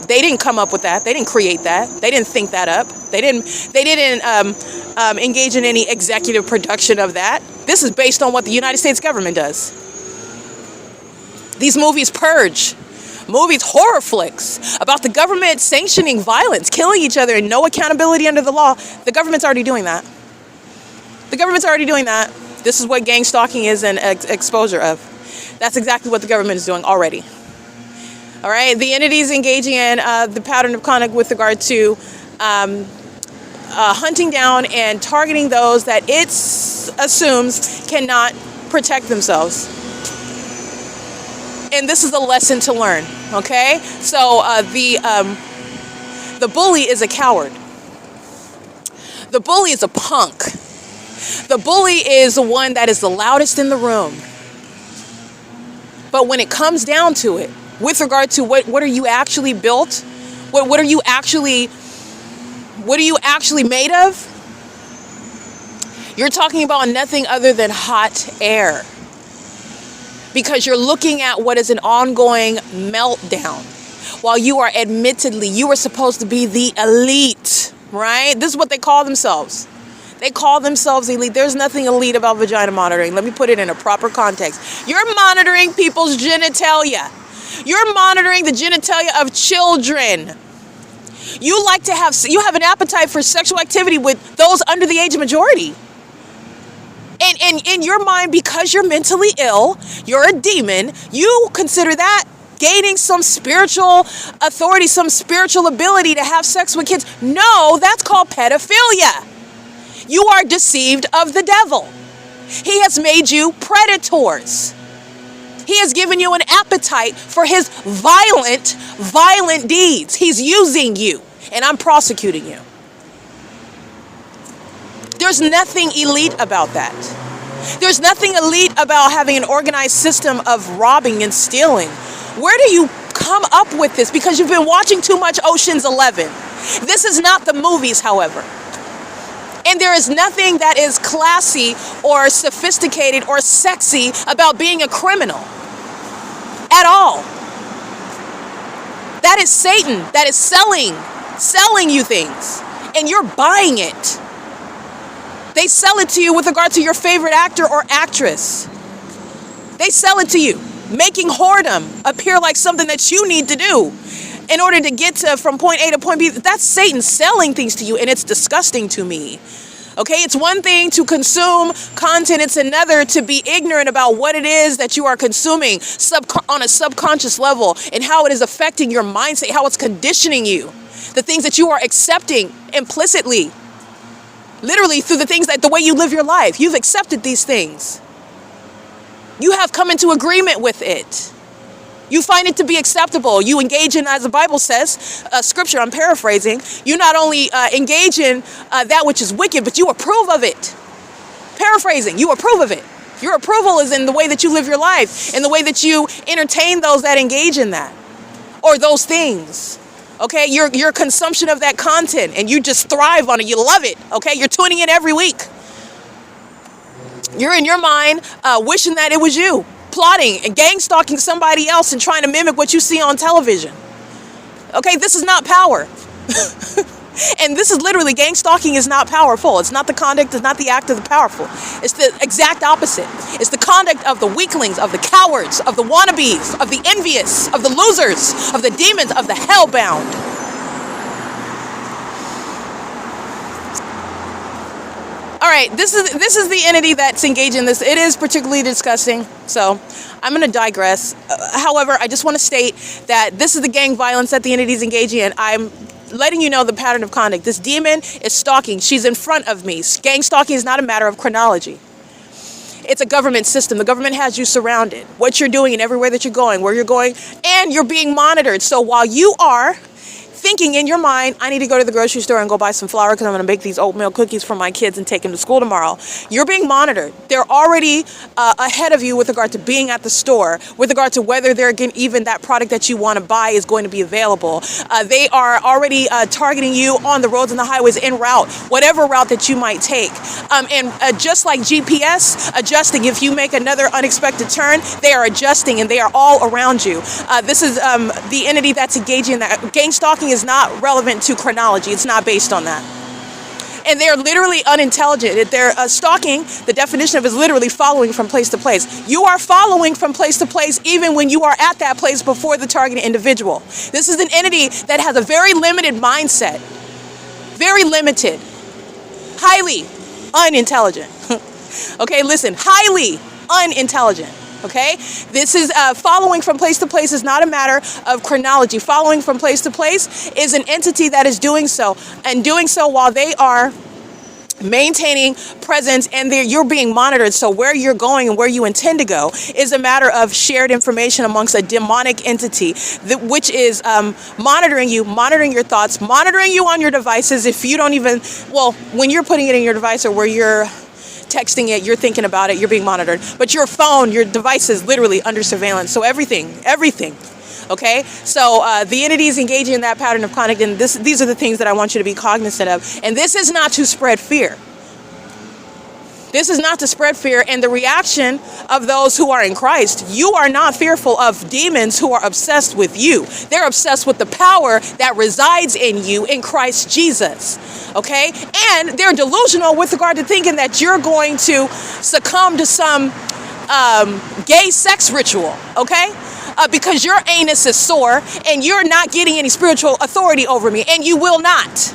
They didn't come up with that. They didn't create that. They didn't think that up. They didn't engage in any executive production of that. This is based on what the United States government does. These movies purge. Movies, horror flicks about the government sanctioning violence, killing each other, and no accountability under the law. The government's already doing that. The government's already doing that. This is what gang stalking is an exposure of. That's exactly what the government is doing already. All right, the entities engaging in the pattern of conduct with regard to hunting down and targeting those that it assumes cannot protect themselves. And this is a lesson to learn, okay? So the bully is a coward. The bully is a punk. The bully is the one that is the loudest in the room. But when it comes down to it, with regard to what are you actually built? What are you actually made of? You're talking about nothing other than hot air. Because you're looking at what is an ongoing meltdown. While you are supposed to be the elite, right? This is what they call themselves. They call themselves elite. There's nothing elite about vagina monitoring. Let me put it in a proper context. You're monitoring people's genitalia. You're monitoring the genitalia of children. You have an appetite for sexual activity with those under the age of majority. And in your mind, because you're mentally ill, you're a demon, you consider that gaining some spiritual authority, some spiritual ability to have sex with kids. No, that's called pedophilia. You are deceived of the devil. He has made you predators. He has given you an appetite for his violent deeds. He's using you, and I'm prosecuting you. There's nothing elite about that. There's nothing elite about having an organized system of robbing and stealing. Where do you come up with this? Because you've been watching too much Ocean's 11. This is not the movies, however. And there is nothing that is classy or sophisticated or sexy about being a criminal. At all. That is Satan. That is selling you things. And you're buying it. They sell it to you with regard to your favorite actor or actress. They sell it to you, making whoredom appear like something that you need to do in order to get from point A to point B. That's Satan selling things to you, and it's disgusting to me. Okay, it's one thing to consume content. It's another to be ignorant about what it is that you are consuming on a subconscious level and how it is affecting your mindset, how it's conditioning you, the things that you are accepting implicitly, literally through the way you live your life. You've accepted these things. You have come into agreement with it. You find it to be acceptable. You engage in, as the Bible says, scripture, I'm paraphrasing, you not only engage in that which is wicked, but you approve of it. Paraphrasing, you approve of it. Your approval is in the way that you live your life, in the way that you entertain those that engage in that, or those things. Okay, your consumption of that content, and you just thrive on it. You love it. Okay, you're tuning in every week. You're in your mind wishing that it was you, plotting and gang stalking somebody else and trying to mimic what you see on television. Okay, this is not power. And this is literally, gang stalking is not powerful. It's not the conduct, it's not the act of the powerful. It's the exact opposite. It's the conduct of the weaklings, of the cowards, of the wannabes, of the envious, of the losers, of the demons, of the hellbound. All right, this is the entity that's engaged in this. It is particularly disgusting, so I'm going to digress. However, I just want to state that this is the gang violence that the entity is engaging in. I'm letting you know the pattern of conduct. This demon is stalking. She's in front of me. Gang stalking is not a matter of chronology. It's a government system. The government has you surrounded. What you're doing and everywhere that you're going, where you're going, and you're being monitored. So while you are thinking in your mind, I need to go to the grocery store and go buy some flour because I'm going to make these oatmeal cookies for my kids and take them to school tomorrow, you're being monitored. They're already ahead of you with regard to being at the store, with regard to whether they're getting even that product that you want to buy is going to be available. They are already targeting you on the roads and the highways en route, whatever route that you might take. And just like GPS adjusting, if you make another unexpected turn, they are adjusting and they are all around you. This is the entity that's engaging in that. Gang stalking is not relevant to chronology. It's not based on that. And they're literally unintelligent. They're stalking, the definition of it is literally following from place to place. You are following from place to place even when you are at that place before the targeted individual. This is an entity that has a very limited mindset. Very limited. Highly unintelligent. Okay, listen, highly unintelligent. Okay, this is following from place to place is not a matter of chronology. Following from place to place is an entity that is doing so, and doing so while they are maintaining presence and you're being monitored. So where you're going and where you intend to go is a matter of shared information amongst a demonic entity, which is monitoring you, monitoring your thoughts, monitoring you on your devices. If you don't even, well, when you're putting it in your device or where you're texting it, you're thinking about it, you're being monitored. But your phone, your device is literally under surveillance. So everything. Okay, so the entity is engaging in that pattern of conduct, and these are the things that I want you to be cognizant of. And this is not to spread fear. This is not to spread fear. And the reaction of those who are in Christ, you are not fearful of demons who are obsessed with you. They're obsessed with the power that resides in you in Christ Jesus. Okay, and they're delusional with regard to thinking that you're going to succumb to some gay sex ritual. Okay. Because your anus is sore and you're not getting any spiritual authority over me, and you will not.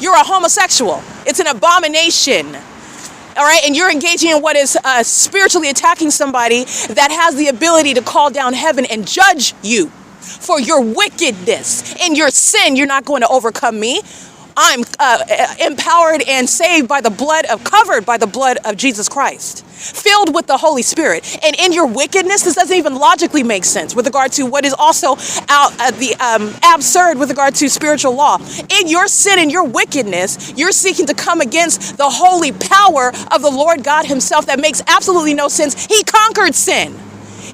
You're a homosexual. It's an abomination. All right, and you're engaging in what is spiritually attacking somebody that has the ability to call down heaven and judge you for your wickedness and your sin. You're not going to overcome me. I'm empowered and saved by the blood covered by the blood of Jesus Christ, filled with the Holy Spirit. And in your wickedness, this doesn't even logically make sense with regard to what is also absurd with regard to spiritual law. In your sin and your wickedness, you're seeking to come against the holy power of the Lord God himself. That makes absolutely no sense. He conquered sin.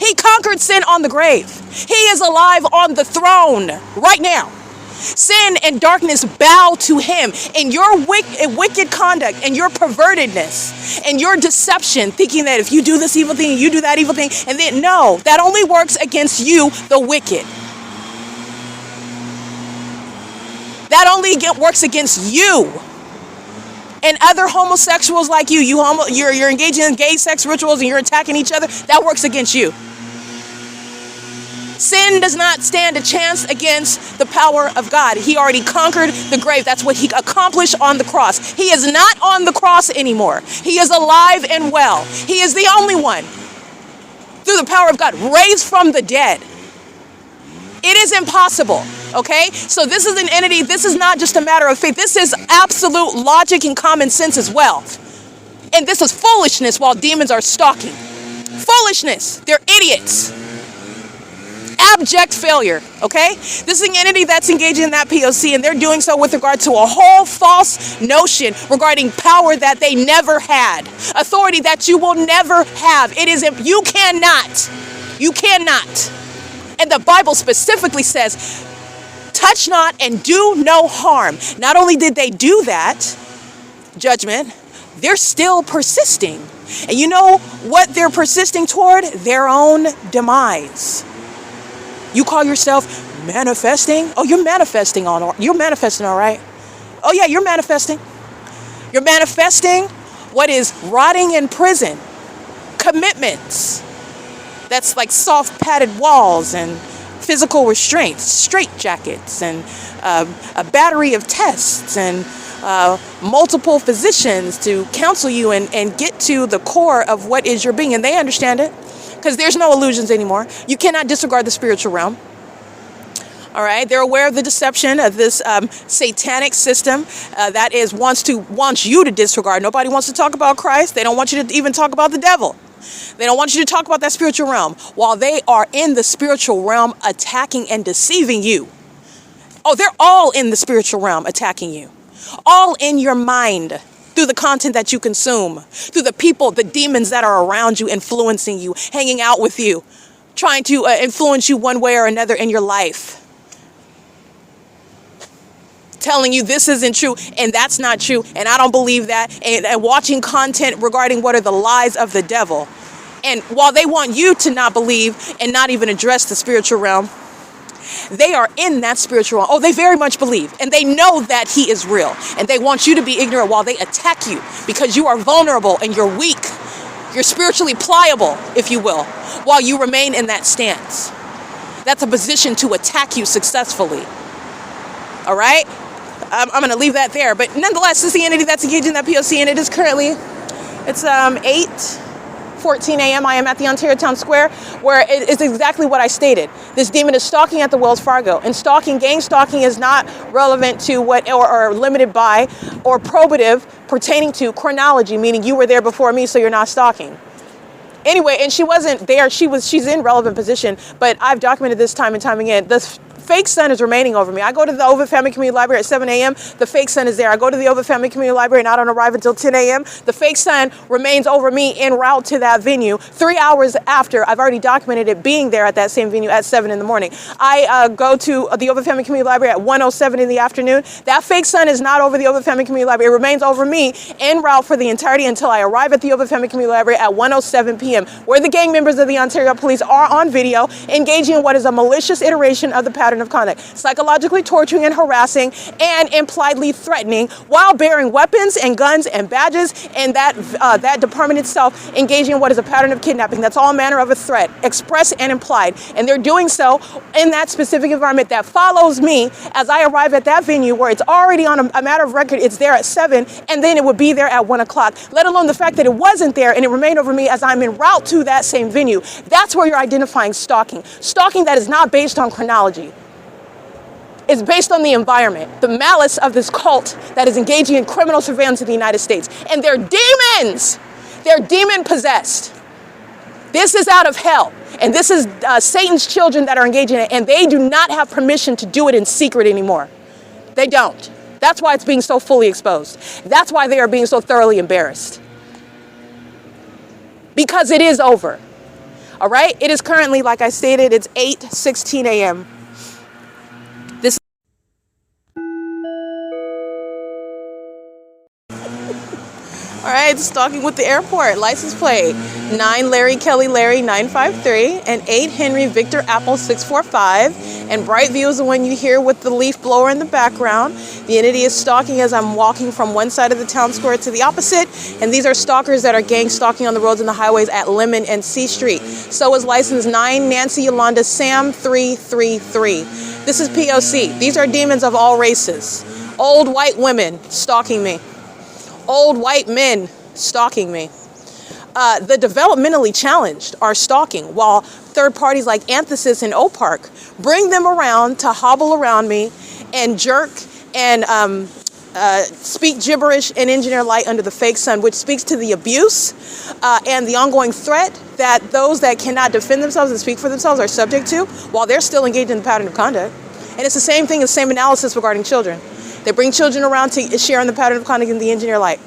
He conquered sin on the grave. He is alive on the throne right now. Sin and darkness bow to him. And your wicked conduct and your pervertedness and your deception, thinking that if you do this evil thing, you do that evil thing, and then no, that only works against you, the wicked. That only works against you. and other homosexuals like you're engaging in gay sex rituals and you're attacking each other, that works against you. Sin does not stand a chance against the power of God. He already conquered the grave. That's what he accomplished on the cross. He is not on the cross anymore. He is alive and well. He is the only one, through the power of God, raised from the dead. It is impossible, okay? So this is an entity. This is not just a matter of faith. This is absolute logic and common sense as well. And this is foolishness while demons are stalking. Foolishness. They're idiots. Abject failure, okay? This is an entity that's engaging in that P.O.C. and they're doing so with regard to a whole false notion regarding power that they never had. Authority that you will never have. You cannot. And the Bible specifically says, touch not and do no harm. Not only did they do that, judgment, they're still persisting. And you know what they're persisting toward? Their own demise. You call yourself manifesting? Oh, you're manifesting all right. Oh yeah, you're manifesting. You're manifesting what is rotting in prison. Commitments. That's like soft padded walls and physical restraints, straitjackets, and a battery of tests and multiple physicians to counsel you and get to the core of what is your being. And they understand it. Because there's no illusions anymore. You cannot disregard the spiritual realm. All right, they're aware of the deception of this satanic system that wants you to disregard. Nobody wants to talk about Christ. They don't want you to even talk about the devil. They don't want you to talk about that spiritual realm while they are in the spiritual realm attacking and deceiving you. Oh, they're all in the spiritual realm attacking you. All in your mind. Through the content that you consume, through the people, the demons that are around you, influencing you, hanging out with you, trying to influence you one way or another in your life. Telling you this isn't true and that's not true and I don't believe that, and watching content regarding what are the lies of the devil. And while they want you to not believe and not even address the spiritual realm, they are in that spiritual realm. Oh, they very much believe. And they know that he is real. And they want you to be ignorant while they attack you because you are vulnerable and you're weak. You're spiritually pliable, if you will, while you remain in that stance. That's a position to attack you successfully. All right? I'm going to leave that there. But nonetheless, this is the entity that's engaging in that P.O.C. and it is currently, it's 8:14 a.m. I am at the Ontario Town Square, where it is exactly what I stated. This demon is stalking at the Wells Fargo, and gang stalking is not relevant to or limited by or probative pertaining to chronology, meaning you were there before me, so you're not stalking. Anyway, and she wasn't there. She's in relevant position, but I've documented this time and time again. The fake sun is remaining over me. I go to the OVITT Family Community Library at 7 a.m. The fake sun is there. I go to the OVITT Family Community Library and I don't arrive until 10 a.m. The fake sun remains over me en route to that venue. 3 hours after, I've already documented it being there at that same venue at 7 in the morning. I go to the OVITT Family Community Library at 1:07 in the afternoon. That fake sun is not over the OVITT Family Community Library. It remains over me en route for the entirety until I arrive at the OVITT Family Community Library at 1:07 p.m., where the gang members of the Ontario Police are on video engaging in what is a malicious iteration of the pattern of conduct, psychologically torturing and harassing and impliedly threatening while bearing weapons and guns and badges, and that department itself engaging in what is a pattern of kidnapping. That's all manner of a threat, express and implied. And they're doing so in that specific environment that follows me as I arrive at that venue where it's already on a matter of record. It's there at 7 and then it would be there at 1 o'clock, let alone the fact that it wasn't there and it remained over me as I'm en route to that same venue. That's where you're identifying stalking. Stalking that is not based on chronology. It's based on the environment, the malice of this cult that is engaging in criminal surveillance in the United States. And they're demons. They're demon possessed. This is out of hell. And this is Satan's children that are engaging in it. And they do not have permission to do it in secret anymore. They don't. That's why it's being so fully exposed. That's why they are being so thoroughly embarrassed. Because it is over. All right? It is currently, like I stated, it's 8:16 a.m. All All right, stalking with the airport. License plate 9 Larry Kelly Larry 953 and 8 Henry Victor Apple 645. And bright view is the one you hear with the leaf blower in the background. The entity is stalking as I'm walking from one side of the town square to the opposite. And these are stalkers that are gang stalking on the roads and the highways at Lemon and C Street. So is license 9 Nancy Yolanda Sam 333. This is P.O.C. These are demons of all races. Old white women stalking me. Old white men stalking me. The developmentally challenged are stalking, while third parties like Anthesis and OPARC bring them around to hobble around me and jerk and speak gibberish and engineer light under the fake sun, which speaks to the abuse and the ongoing threat that those that cannot defend themselves and speak for themselves are subject to while they're still engaged in the pattern of conduct. And it's the same thing, the same analysis regarding children. They bring children around to share in the pattern of conduct in the engineer light.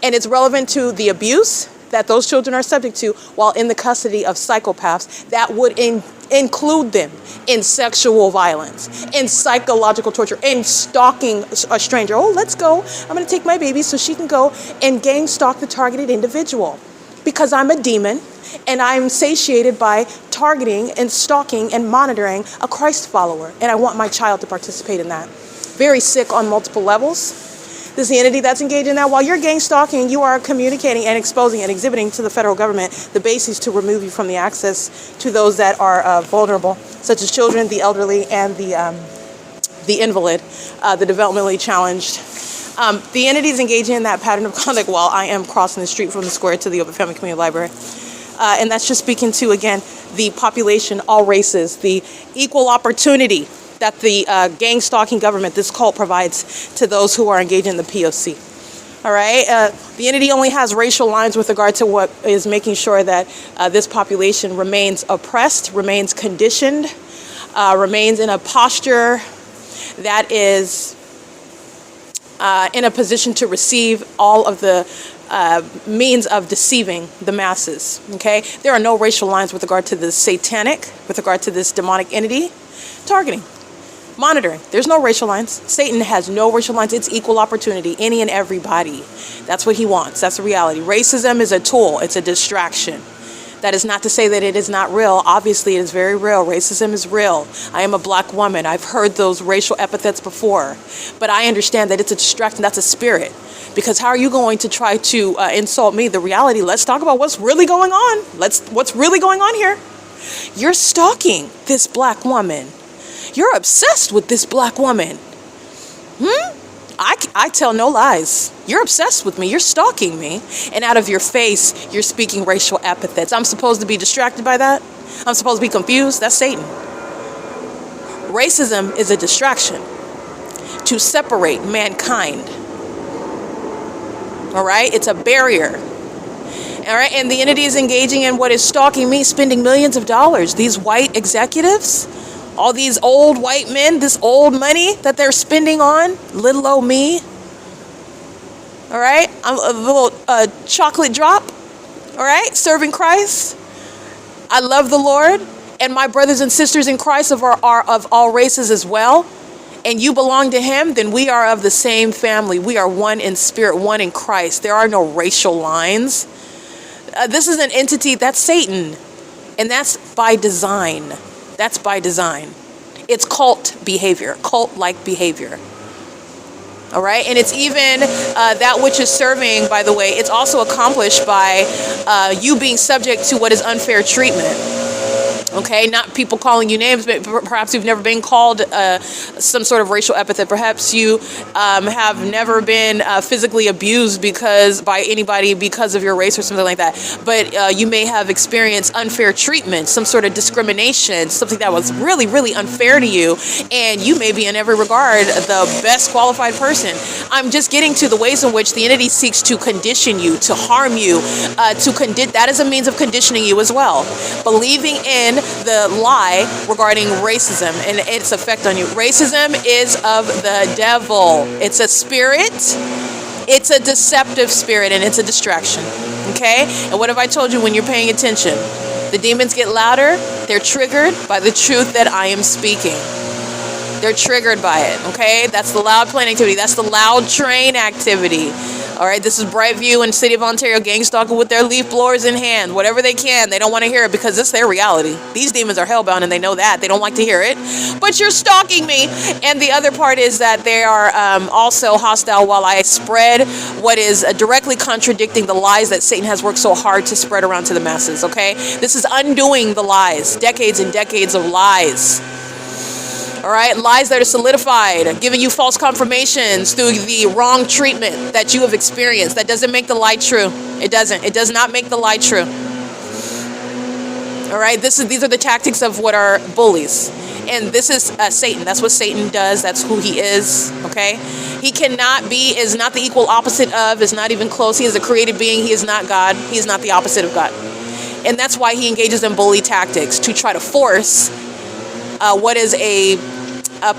And it's relevant to the abuse that those children are subject to while in the custody of psychopaths that would include them in sexual violence, in psychological torture, in stalking a stranger. Oh, let's go. I'm going to take my baby so she can go and gang stalk the targeted individual. Because I'm a demon and I'm satiated by targeting and stalking and monitoring a Christ follower. And I want my child to participate in that. Very sick on multiple levels. This is the entity that's engaged in that. While you're gang stalking, you are communicating and exposing and exhibiting to the federal government the basis to remove you from the access to those that are vulnerable, such as children, the elderly, and the invalid, the developmentally challenged. The entity is engaging in that pattern of conduct while I am crossing the street from the square to the OVITT Family Community Library. And that's just speaking to, again, the population, all races, the equal opportunity that the gang stalking government, this cult, provides to those who are engaged in the P.O.C. All right. The entity only has racial lines with regard to what is making sure that this population remains oppressed, remains conditioned, remains in a posture that is in a position to receive all of the means of deceiving the masses. Okay. There are no racial lines with regard to this satanic, with regard to this demonic entity. Targeting. Monitoring. There's no racial lines. Satan has no racial lines. It's equal opportunity. Any and everybody. That's what he wants. That's the reality. Racism is a tool. It's a distraction. That is not to say that it is not real. Obviously, it is very real. Racism is real. I am a black woman. I've heard those racial epithets before. But I understand that it's a distraction. That's a spirit. Because how are you going to try to insult me? The reality, let's talk about what's really going on. What's really going on here? You're stalking this black woman. You're obsessed with this black woman. I tell no lies. You're obsessed with me. You're stalking me. And out of your face, you're speaking racial epithets. I'm supposed to be distracted by that? I'm supposed to be confused? That's Satan. Racism is a distraction to separate mankind. All right? It's a barrier. All right? And the entity is engaging in what is stalking me, spending millions of dollars. These white executives, all these old white men, this old money that they're spending on little old me. All right? I'm a little chocolate drop. All right? Serving Christ. I love the Lord. And my brothers and sisters in Christ are of all races as well. And you belong to him, then we are of the same family. We are one in spirit, one in Christ. There are no racial lines. This is an entity, that's Satan. And that's by design. That's by design. It's cult behavior, cult-like behavior. All right? And it's even that which is serving, by the way, it's also accomplished by you being subject to what is unfair treatment. Okay, not people calling you names, but perhaps you've never been called some sort of racial epithet. Perhaps you have never been physically abused by anybody because of your race or something like that. But you may have experienced unfair treatment, some sort of discrimination, something that was really, really unfair to you. And you may be in every regard the best qualified person. I'm just getting to the ways in which the entity seeks to condition you, to harm you, that is a means of conditioning you as well. Believing in the lie regarding racism and its effect on you. Racism is of the devil. It's a spirit. It's a deceptive spirit, and it's a distraction. Okay? And what have I told you when you're paying attention? The demons get louder. They're triggered by the truth that I am speaking. They're triggered by it. Okay? That's the loud plane activity. That's the loud train activity. All right, this is Brightview and City of Ontario gang stalking with their leaf blowers in hand. Whatever they can, they don't want to hear it because it's their reality. These demons are hellbound and they know that. They don't like to hear it. But you're stalking me. And the other part is that they are also hostile while I spread what is directly contradicting the lies that Satan has worked so hard to spread around to the masses, okay? This is undoing the lies, decades and decades of lies. All right, lies that are solidified, giving you false confirmations through the wrong treatment that you have experienced. That doesn't make the lie true. It doesn't. It does not make the lie true. All right, these are the tactics of what are bullies. And this is Satan. That's what Satan does. That's who he is, okay? He cannot be, is not the equal opposite of, is not even close. He is a created being. He is not God. He is not the opposite of God. And that's why he engages in bully tactics, to try to force what is a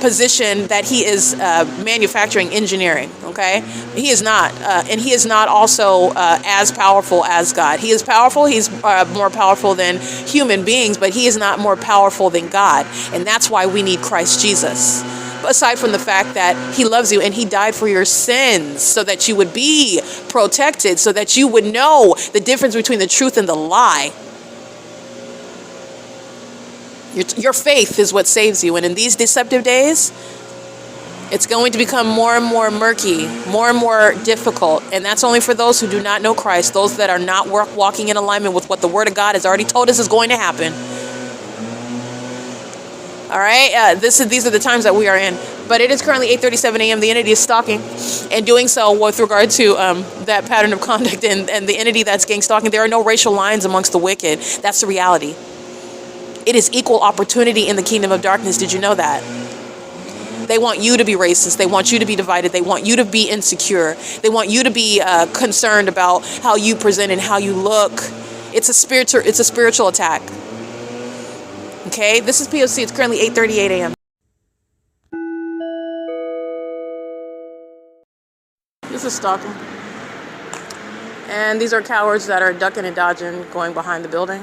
position that he is manufacturing, engineering, okay? He is not, and he is not also as powerful as God. He is powerful, he's more powerful than human beings, but he is not more powerful than God, and that's why we need Christ Jesus. Aside from the fact that he loves you and he died for your sins so that you would be protected, so that you would know the difference between the truth and the lie. Your faith is what saves you. And in these deceptive days, it's going to become more and more murky, more and more difficult. And that's only for those who do not know Christ, those that are not walking in alignment with what the Word of God has already told us is going to happen. All right, these are the times that we are in. But it is currently 8:37 a.m. The entity is stalking, and doing so with regard to that pattern of conduct and the entity that's gang stalking. There are no racial lines amongst the wicked. That's the reality. It is equal opportunity in the kingdom of darkness. Did you know that? They want you to be racist. They want you to be divided. They want you to be insecure. They want you to be concerned about how you present and how you look. It's a spiritual attack. Okay, this is P.O.C. It's currently 8:38 a.m. This is Stalking. And these are cowards that are ducking and dodging, going behind the building.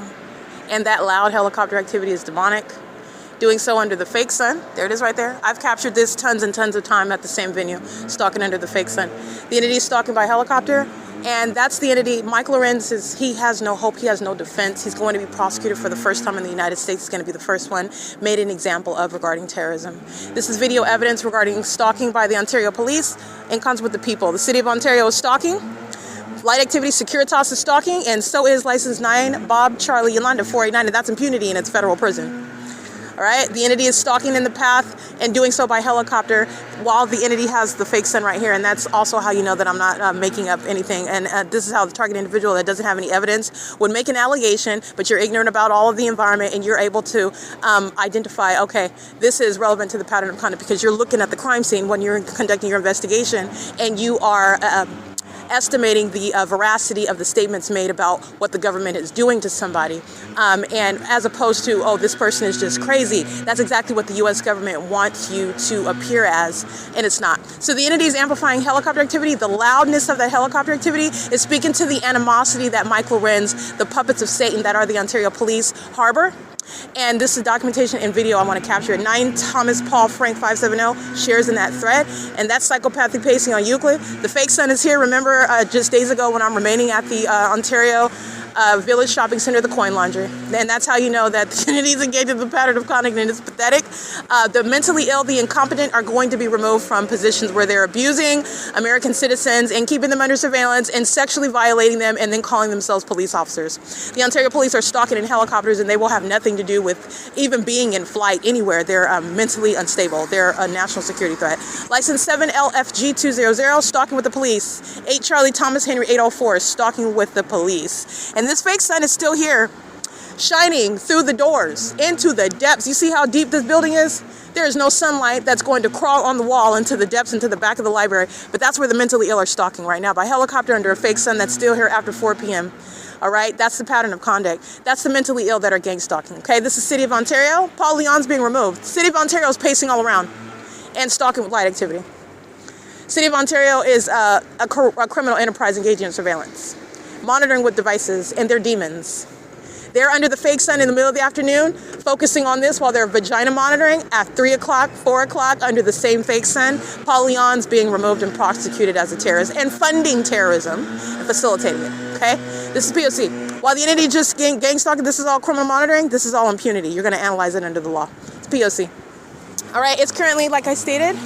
And that loud helicopter activity is demonic. Doing so under the fake sun. There it is right there. I've captured this tons and tons of time at the same venue, stalking under the fake sun. The entity is stalking by helicopter, and that's the entity. Mike LORENZ he has no hope. He has no defense. He's going to be prosecuted for the first time in the United States. He's going to be the first one made an example of regarding terrorism. This is video evidence regarding stalking by the Ontario Police in concert with the people. The City of Ontario is stalking. Light activity, Securitas is stalking, and so is license 9, Bob, Charlie, Yolanda, 489, and that's impunity in its federal prison. All right, the entity is stalking in the path and doing so by helicopter while the entity has the fake sun right here, and that's also how you know that I'm not making up anything. And this is how the target individual that doesn't have any evidence would make an allegation, but you're ignorant about all of the environment, and you're able to identify, okay, this is relevant to the pattern of conduct because you're looking at the crime scene when you're conducting your investigation, and you are estimating the veracity of the statements made about what the government is doing to somebody. And as opposed to, oh, this person is just crazy. That's exactly what the U.S. government wants you to appear as, and it's not. So the entity is amplifying helicopter activity. The loudness of that helicopter activity is speaking to the animosity that Mike LORENZ, the puppets of Satan that are the Ontario Police, harbor. And this is documentation and video I want to capture. 9 Thomas Paul Frank 570 shares in that thread, and that's psychopathic pacing on Euclid. The fake sun is here. Remember just days ago when I'm remaining at the Ontario Village Shopping Center, the Coin Laundry. And that's how you know that the entity is engaged in the pattern of conduct, and it's pathetic. The mentally ill, the incompetent are going to be removed from positions where they're abusing American citizens and keeping them under surveillance and sexually violating them and then calling themselves police officers. The Ontario Police are stalking in helicopters, and they will have nothing to do with even being in flight anywhere. They're mentally unstable. They're a national security threat. License 7 LFG 200, stalking with the police. 8 Charlie Thomas Henry 804, stalking with the police. And this fake sun is still here, shining through the doors into the depths. You see how deep this building is? There is no sunlight that's going to crawl on the wall into the depths, into the back of the library. But that's where the mentally ill are stalking right now, by helicopter under a fake sun that's still here after 4 p.m. All right, that's the pattern of conduct. That's the mentally ill that are gang stalking. Okay, this is City of Ontario. Paul Leon's being removed. City of Ontario is pacing all around and stalking with light activity. City of Ontario is a criminal enterprise engaging in surveillance, monitoring with devices, and they're demons. They're under the fake sun in the middle of the afternoon, focusing on this while they're vagina monitoring at 3 o'clock, 4 o'clock, under the same fake sun. Paul Leon's being removed and prosecuted as a terrorist and funding terrorism and facilitating it, okay? This is P.O.C. While the entity just gang stalking, this is all criminal monitoring, this is all impunity. You're going to analyze it under the law. It's P.O.C. All right, it's currently, like I stated,